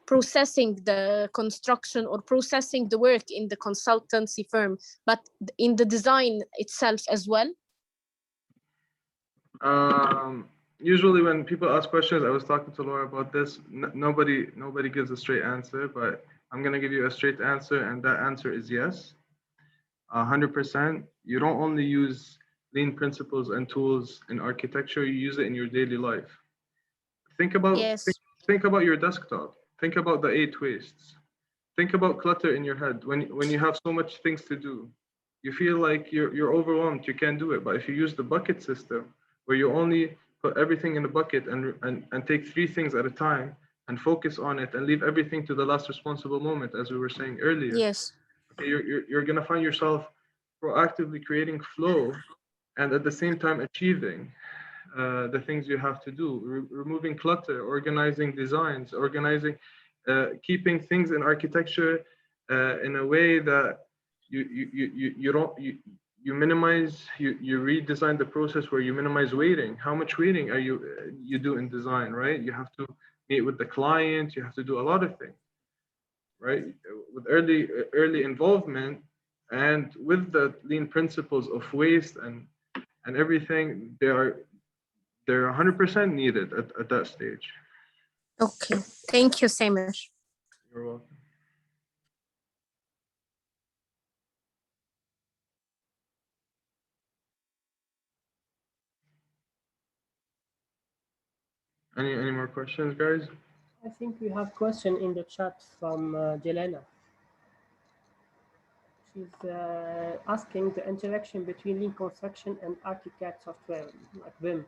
processing the construction or processing the work in the consultancy firm, but in the design itself as well? Usually when people ask questions, I was talking to Laura about this, nobody gives a straight answer, but I'm going to give you a straight answer, and that answer is yes. 100%. You don't only use lean principles and tools in architecture, you use it in your daily life. Think about your desktop. Think about the 8 wastes. Think about clutter in your head. When you have so much things to do, you feel like you're overwhelmed, you can't do it. But if you use the bucket system, where you only put everything in a bucket and take 3 things at a time and focus on it and leave everything to the last responsible moment, as we were saying earlier. Yes. Okay, you're gonna find yourself proactively creating flow and at the same time achieving the things you have to do, removing clutter, organizing designs, keeping things in architecture in a way that you minimize, you redesign the process where you minimize waiting. How much waiting are you do in design, right? You have to meet with the client, you have to do a lot of things, right? With early involvement and with the lean principles of waste and everything, they're 100% needed at that stage. Okay, thank you, Samer. You're welcome. Any more questions, guys? I think we have question in the chat from Jelena. She's asking the interaction between lean construction and ArchiCAD software, like Vim.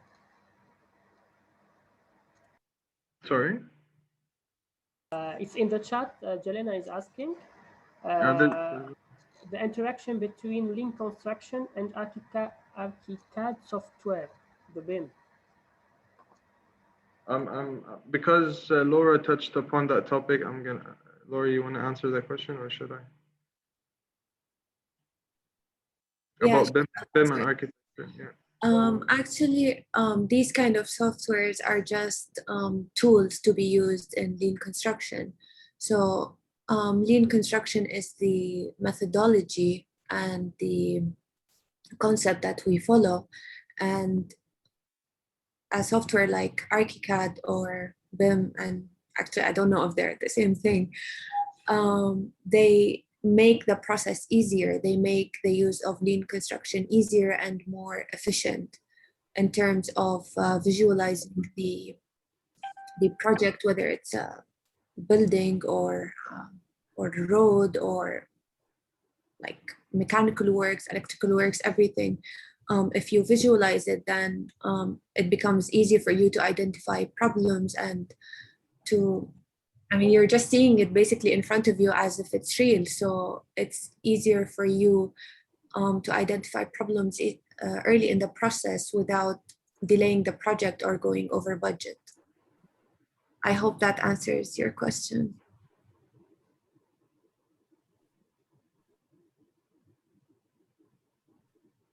Sorry? It's in the chat. Jelena is asking the interaction between lean construction and ArchiCAD software, the Vim. Because Laura touched upon that topic, Laura, you want to answer that question, or should I? About BIM and architecture, yeah. Actually, these kind of softwares are just tools to be used in lean construction. So lean construction is the methodology and the concept that we follow, and a software like ArchiCAD or BIM, and actually I don't know if they're the same thing, they make the process easier. They make the use of lean construction easier and more efficient in terms of visualizing the project, whether it's a building or road or like mechanical works, electrical works, everything. If you visualize it, then it becomes easier for you to identify problems and to, I mean, you're just seeing it basically in front of you as if it's real. So it's easier for you to identify problems early in the process without delaying the project or going over budget. I hope that answers your question.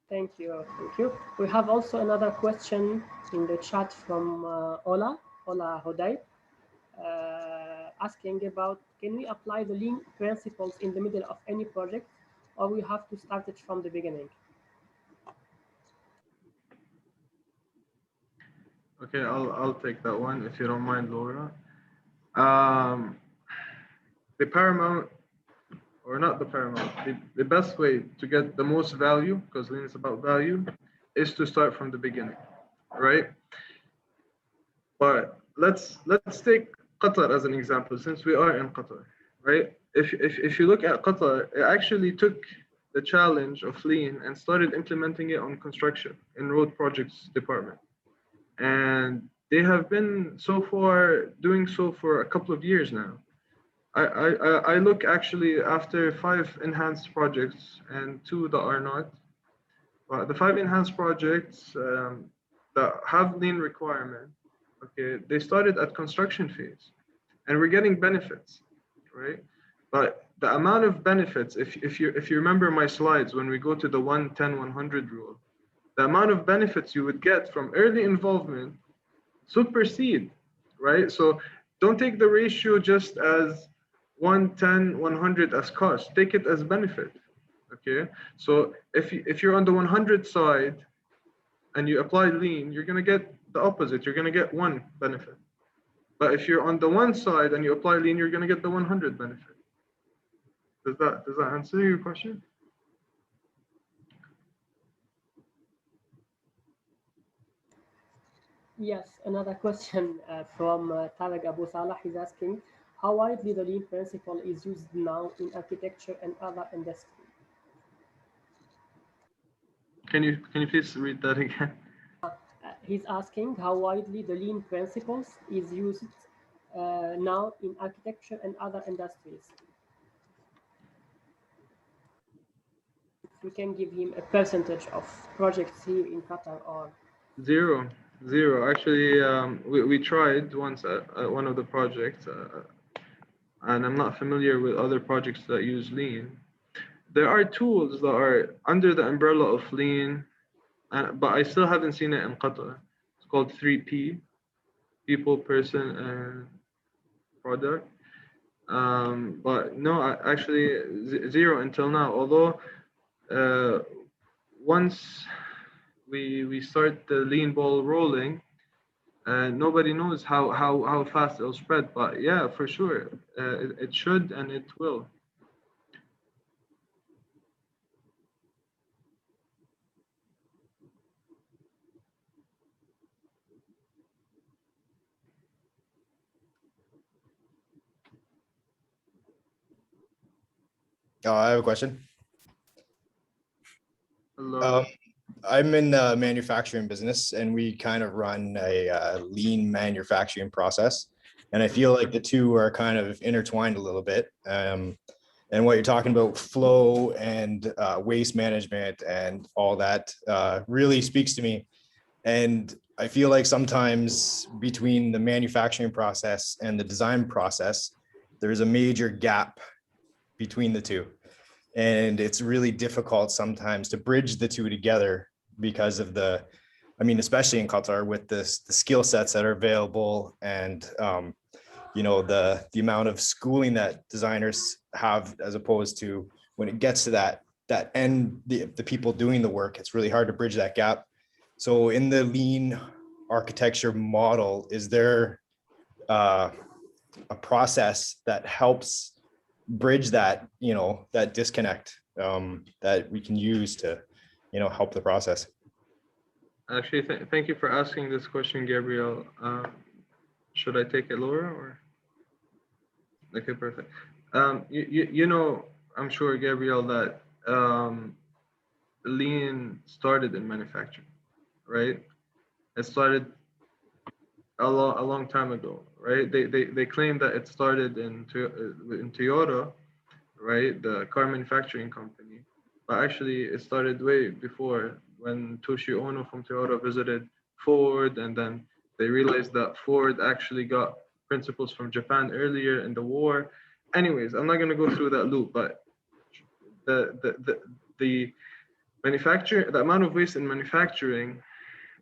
Thank you. Thank you. We have also another question in the chat from Ola Hoday, asking about, can we apply the lean principles in the middle of any project, or we have to start it from the beginning? Okay, I'll take that one if you don't mind, Laura. The paramount, or not the paramount, the best way to get the most value, because lean is about value, is to start from the beginning, right? But let's take Qatar as an example, since we are in Qatar, right? If you look at Qatar, it actually took the challenge of lean and started implementing it on construction in road projects department. And they have been so far doing so for a couple of years now. I look actually after 5 enhanced projects and 2 that are not. But the 5 enhanced projects that have lean requirement, okay, they started at construction phase, and we're getting benefits, right? But the amount of benefits, if you remember my slides when we go to the 110-100 rule, the amount of benefits you would get from early involvement supersede, right? So don't take the ratio just as 110-100 as cost. Take it as benefit. Okay. So if you're on the 100 side and you apply lean, you're gonna get the opposite. You're gonna get 1 benefit. But if you're on the 1 side and you apply lean, you're gonna get the 100 benefit. Does that answer your question? Yes, another question from Tarek Abu Salah. He's asking, how widely the lean principle is used now in architecture and other industries? Can you please read that again? He's asking how widely the lean principles is used now in architecture and other industries. If we can give him a percentage of projects here in Qatar or... Zero. Actually, we tried once at one of the projects, and I'm not familiar with other projects that use lean. There are tools that are under the umbrella of lean, but I still haven't seen it in Qatar. It's called 3P, people, person, and product. But no, actually zero until now. Although once we start the lean ball rolling, nobody knows how fast it'll spread. But yeah, for sure, it should and it will. I have a question. Hello. I'm in the manufacturing business, and we kind of run a lean manufacturing process. And I feel like the two are kind of intertwined a little bit. And what you're talking about, flow and waste management and all that really speaks to me. And I feel like sometimes between the manufacturing process and the design process, there's a major gap between the two. And it's really difficult sometimes to bridge the two together because of especially in Qatar with the skill sets that are available and, the amount of schooling that designers have, as opposed to when it gets to that end, the people doing the work, it's really hard to bridge that gap. So in the lean architecture model, is there a process that helps bridge that, that disconnect that we can use to, help the process? Actually, thank you for asking this question, Gabriel. Should I take it, Laura, or? Okay, perfect. I'm sure, Gabriel, that lean started in manufacturing, right? It started a long time ago, right? They claim that it started in Toyota, right, the car manufacturing company, but actually it started way before, when Toshi Ono from Toyota visited Ford, and then they realized that Ford actually got principles from Japan earlier in the war. Anyways, I'm not going to go through that loop, but the manufacturing, the amount of waste in manufacturing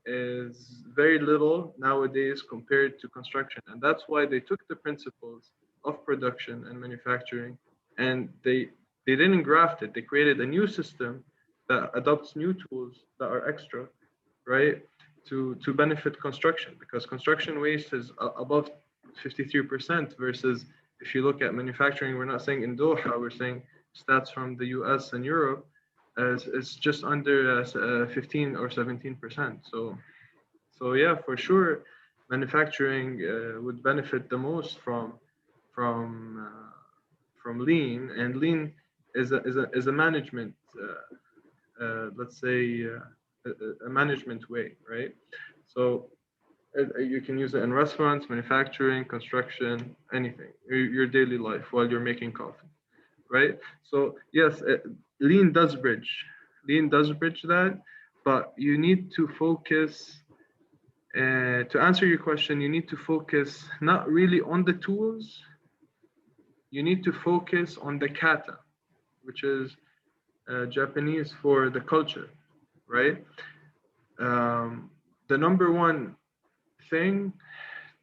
is very little nowadays compared to construction. And that's why they took the principles of production and manufacturing, and they didn't graft it. They created a new system that adopts new tools that are extra, right? To benefit construction, because construction waste is above 53% versus, if you look at manufacturing, we're not saying in Doha, we're saying stats from the US and Europe, it's just under 15 or 17%. So yeah, for sure, manufacturing would benefit the most from lean, and lean is a management, let's say, a management way, right? So you can use it in restaurants, manufacturing, construction, anything, your daily life while you're making coffee, right? So yes, lean does bridge that, but you need to focus. To answer your question, you need to focus not really on the tools. You need to focus on the kata, which is Japanese for the culture, right? The number one thing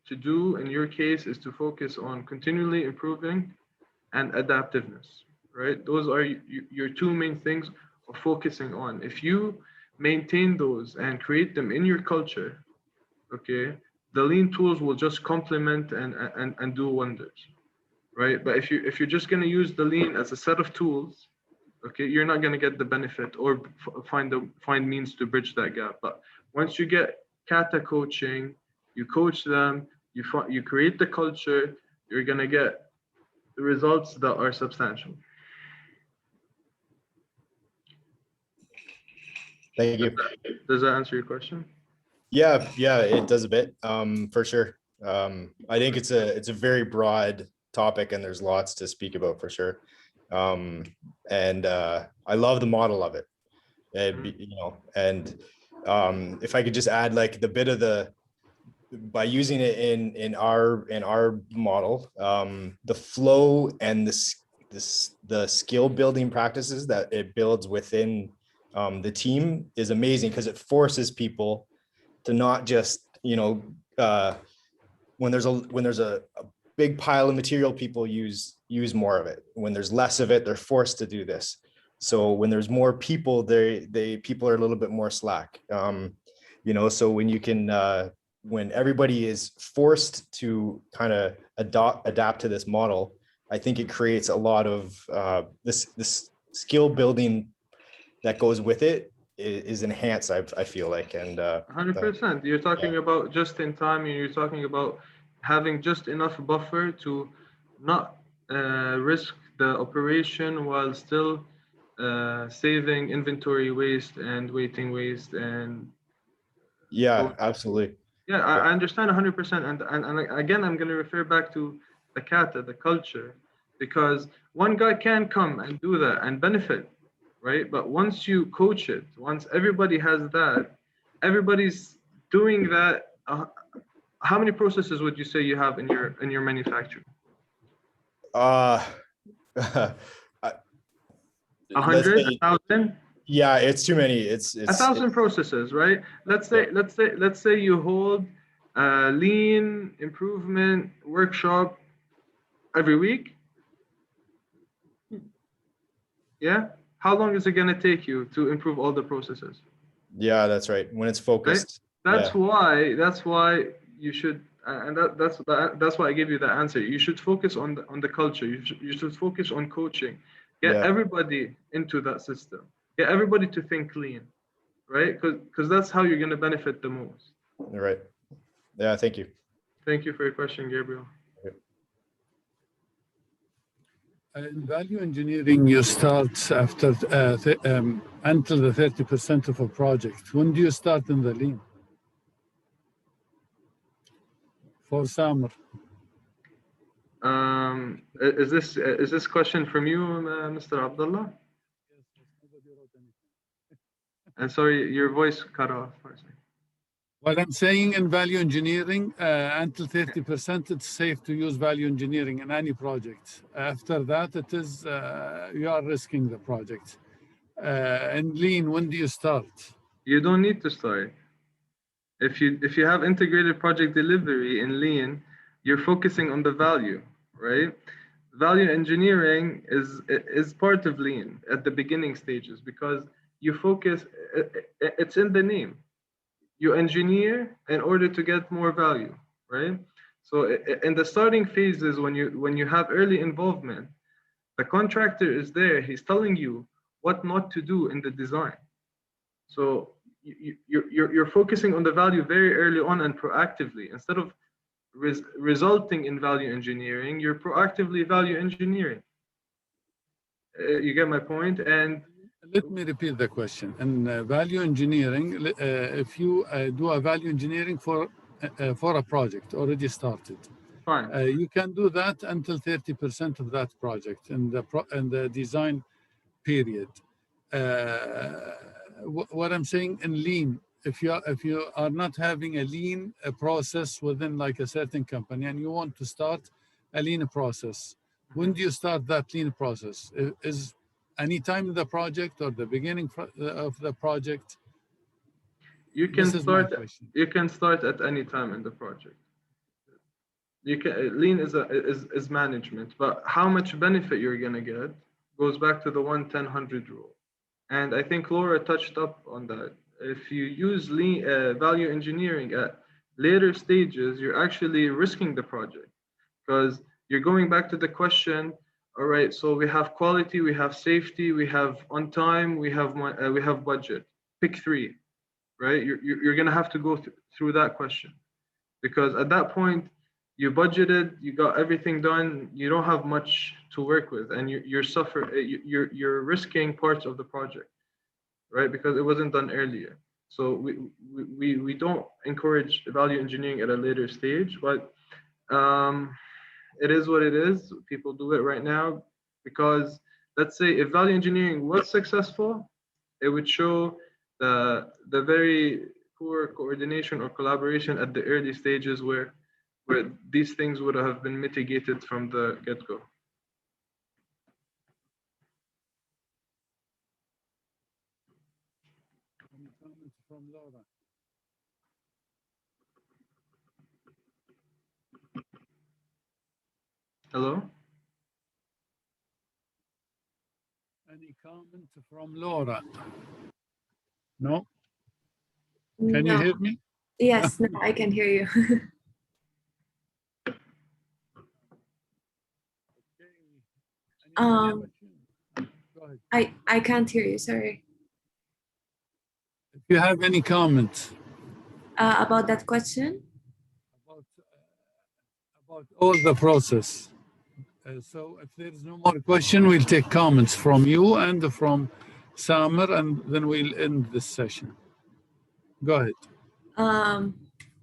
to do in your case is to focus on continually improving and adaptiveness, right? Those are your two main things of focusing on. If you maintain those and create them in your culture, okay, the lean tools will just complement and do wonders, right? But if you're just going to use the lean as a set of tools, okay, you're not going to get the benefit or find means to bridge that gap. But once you get kata coaching, you coach them, you create the culture, you're going to get the results that are substantial. Thank you. Does that answer your question? Yeah, it does a bit, for sure. I think it's a very broad topic, and there's lots to speak about for sure. And I love the model of it. And if I could just add like the bit of by using it in our model, the flow and the skill building practices that it builds within the team is amazing, because it forces people to not just, when there's a big pile of material, people use more of it. When there's less of it, they're forced to do this. So when there's more people, people are a little bit more slack. So when you can, when everybody is forced to kind of adapt to this model, I think it creates a lot of this skill building that goes with it is enhanced, I feel like. And 100%. You're talking about just in time, and you're talking about having just enough buffer to not risk the operation while still saving inventory waste and waiting waste. And yeah, absolutely. Yeah, I understand 100%. And again, I'm going to refer back to the kata, the culture, because one guy can come and do that and benefit, right? But once you coach it, once everybody has that, everybody's doing that. How many processes would you say you have in your manufacturing? 100, 1,000? Yeah, it's too many. It's 1,000 processes, right? Let's say you hold a lean improvement workshop every week. Yeah. How long is it going to take you to improve all the processes? Yeah, that's right. When it's focused. Right? That's why you should, and that's why I gave you the answer. You should focus on the culture. You should focus on coaching. Get everybody into that system. Get everybody to think lean, right? Because that's how you're going to benefit the most. Right. Yeah. Thank you. Thank you for your question, Gabriel. In value engineering, you start after until the 30% of a project. When do you start in the lean? For Samir. Is this question from you, Mr. Abdullah? And sorry, your voice cut off for a second. What I'm saying in value engineering, until 30%, it's safe to use value engineering in any project. After that, it is you are risking the project. In lean, when do you start? You don't need to start. If you have integrated project delivery in lean, you're focusing on the value, right? Value engineering is part of lean at the beginning stages because you focus. It's in the name. You engineer in order to get more value, right? So in the starting phases, when you have early involvement, the contractor is there. He's telling you what not to do in the design. So you're focusing on the value very early on and proactively instead of resulting in value engineering. You're proactively value engineering. You get my point? And let me repeat the question. In value engineering, if you do a value engineering for a project already started, fine. You can do that until 30% of that project in the design period. What I'm saying in lean, if you are not having a lean process within like a certain company and you want to start a lean process, when do you start that lean process? Is any time in the project or the beginning of the project? You can start. You can start at any time in the project. You can lean is management, but how much benefit you're gonna get goes back to the 1-10-100 rule. And I think Laura touched up on that. If you use lean value engineering at later stages, you're actually risking the project because you're going back to the question. All right, so we have quality, we have safety, we have on time, we have budget. Pick three, right? You're gonna have to go through that question because at that point you budgeted, you got everything done, you don't have much to work with, and you're risking parts of the project, right? Because it wasn't done earlier. So we don't encourage value engineering at a later stage, but it is what it is. People do it right now because let's say if value engineering was successful, it would show the very poor coordination or collaboration at the early stages where these things would have been mitigated from the get-go. Any comments from Laura? Hello? Any comment from Laura? No? Can you hear me? Yes, no, I can hear you. I can't hear you, sorry. If you have any comments about that question? About all the process. So if there's no more question, we'll take comments from you and from Samir, and then we'll end this session. Go ahead. I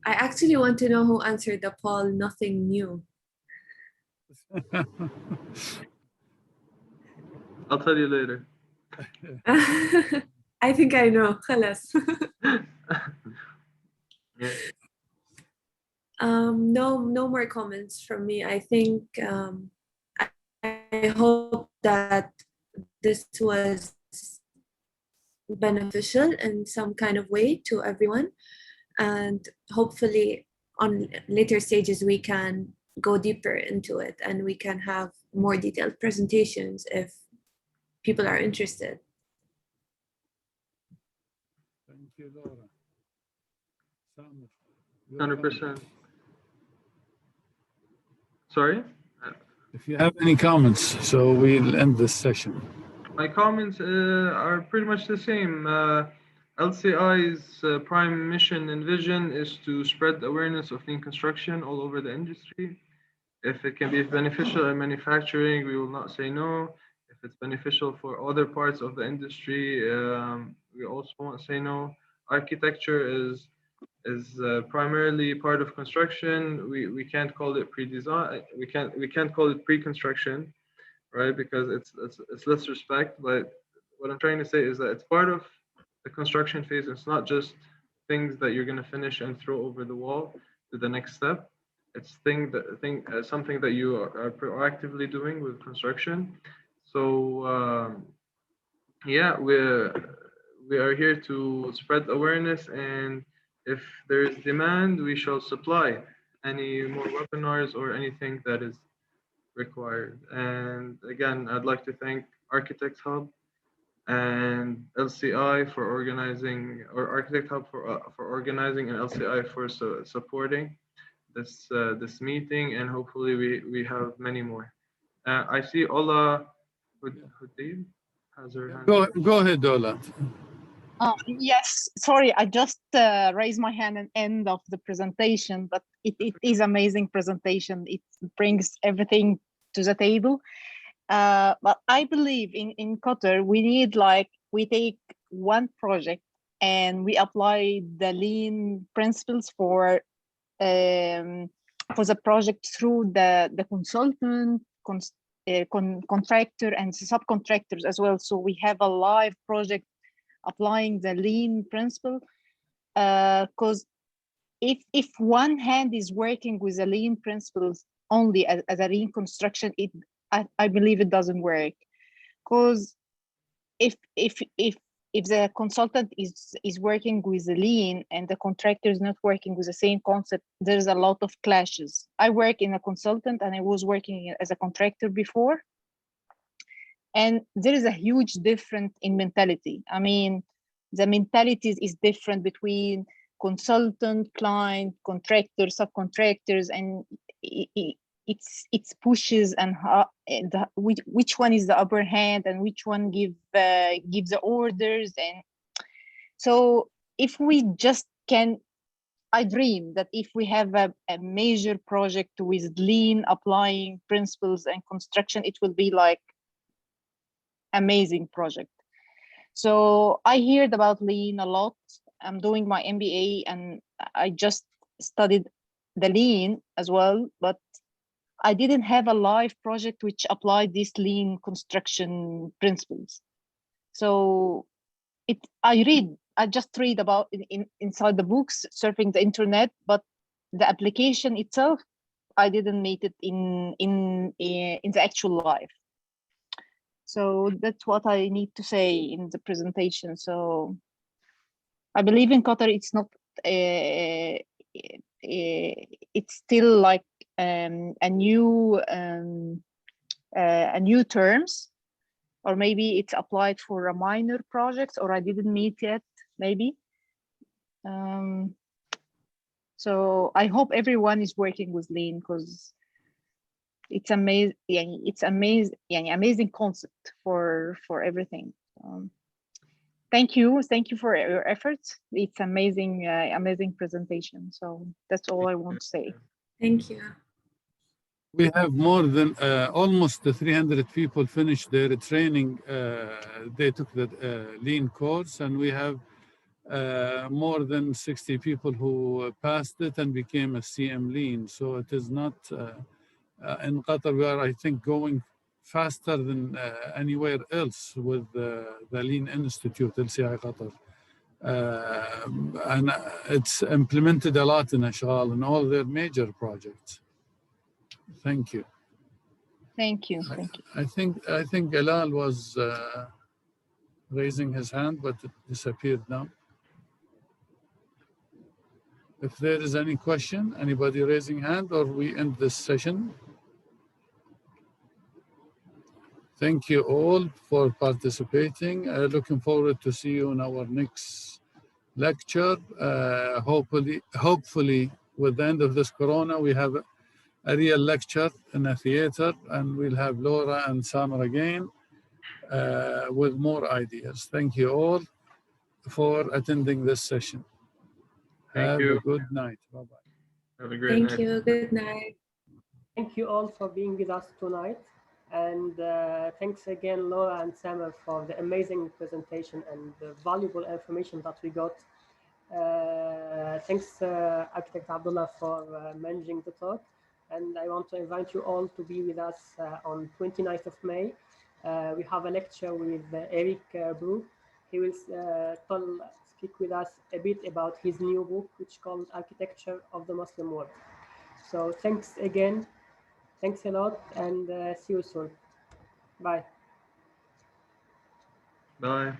actually want to know who answered the poll, nothing new. I'll tell you later. I think I know. خلاص. No more comments from me. I think I hope that this was beneficial in some kind of way to everyone, and hopefully on later stages we can go deeper into it and we can have more detailed presentations if people are interested. Thank you, Laura. 100%. Sorry? If you have any comments, so we'll end this session. My comments are pretty much the same. LCI's prime mission and vision is to spread awareness of lean construction all over the industry. If it can be beneficial in manufacturing, we will not say no. If it's beneficial for other parts of the industry, we also won't say no. Architecture is primarily part of construction. We can't call it pre-design. We can't call it pre-construction, right? Because it's less respect. But what I'm trying to say is that it's part of the construction phase. It's not just things that you're gonna finish and throw over the wall to the next step. It's something that you are proactively doing with construction. So yeah, we are here to spread awareness, and if there is demand, we shall supply any more webinars or anything that is required. And again, I'd like to thank Architect Hub and LCI for organizing, or Architect Hub for organizing, and LCI for supporting this meeting, and hopefully we have many more. I see Ola Hudayb has her hand up. Go ahead, Ola. Yes, sorry, I just raised my hand at the end of the presentation, but it is amazing presentation. It brings everything to the table. But I believe in Qatar, we take one project and we apply the lean principles for the project through the consultant, contractor and subcontractors as well. So we have a live project applying the lean principle, because if one hand is working with the lean principles only as a lean construction, I believe it doesn't work. Because if the consultant is working with the lean and the contractor is not working with the same concept, there's a lot of clashes. I work in a consultant and I was working as a contractor before. And there is a huge difference in mentality. I mean, the mentality is different between consultant, client, contractor, subcontractors, and it's pushes and which one is the upper hand and which one gives the orders. And so if we just can, I dream that if we have a major project with lean applying principles and construction, it will be like amazing project. So I heard about lean a lot. I'm doing my MBA and I just studied the lean as well, but I didn't have a live project which applied these lean construction principles. So I just read about inside the books, surfing the internet, but the application itself, I didn't meet it in the actual life. So that's what I need to say in the presentation. So I believe in Qatar, it's not, it's still like a new terms, or maybe it's applied for a minor project, or I didn't meet yet, maybe. So I hope everyone is working with lean, because it's amazing. It's amazing concept for everything. Thank you for your efforts. It's amazing, amazing presentation. So that's all I want to say. Thank you. We have more than almost 300 people finished their training. They took the lean course, and we have more than 60 people who passed it and became a CM lean. So it is not, in Qatar, we are, I think, going faster than anywhere else with the Lean Institute, LCI Qatar. And it's implemented a lot in Ashghal and all their major projects. Thank you. Thank you. I think Galal was raising his hand, but it disappeared now. If there is any question, anybody raising hand, or we end this session. Thank you all for participating. Looking forward to see you in our next lecture. Hopefully, with the end of this corona, we have a real lecture in a theater, and we'll have Laura and Samar again with more ideas. Thank you all for attending this session. Have a good night. Bye-bye. Have a great night. Thank you. Good night. Thank you all for being with us tonight. And thanks again, Laura and Samar, for the amazing presentation and the valuable information that we got Thanks, Architect Abdullah, for managing the talk. And I want to invite you all to be with us on 29th of May. We have a lecture with Eric Bru. He will speak with us a bit about his new book, which is called Architecture of the Muslim World. So thanks again. Thanks a lot, and see you soon. Bye. Bye.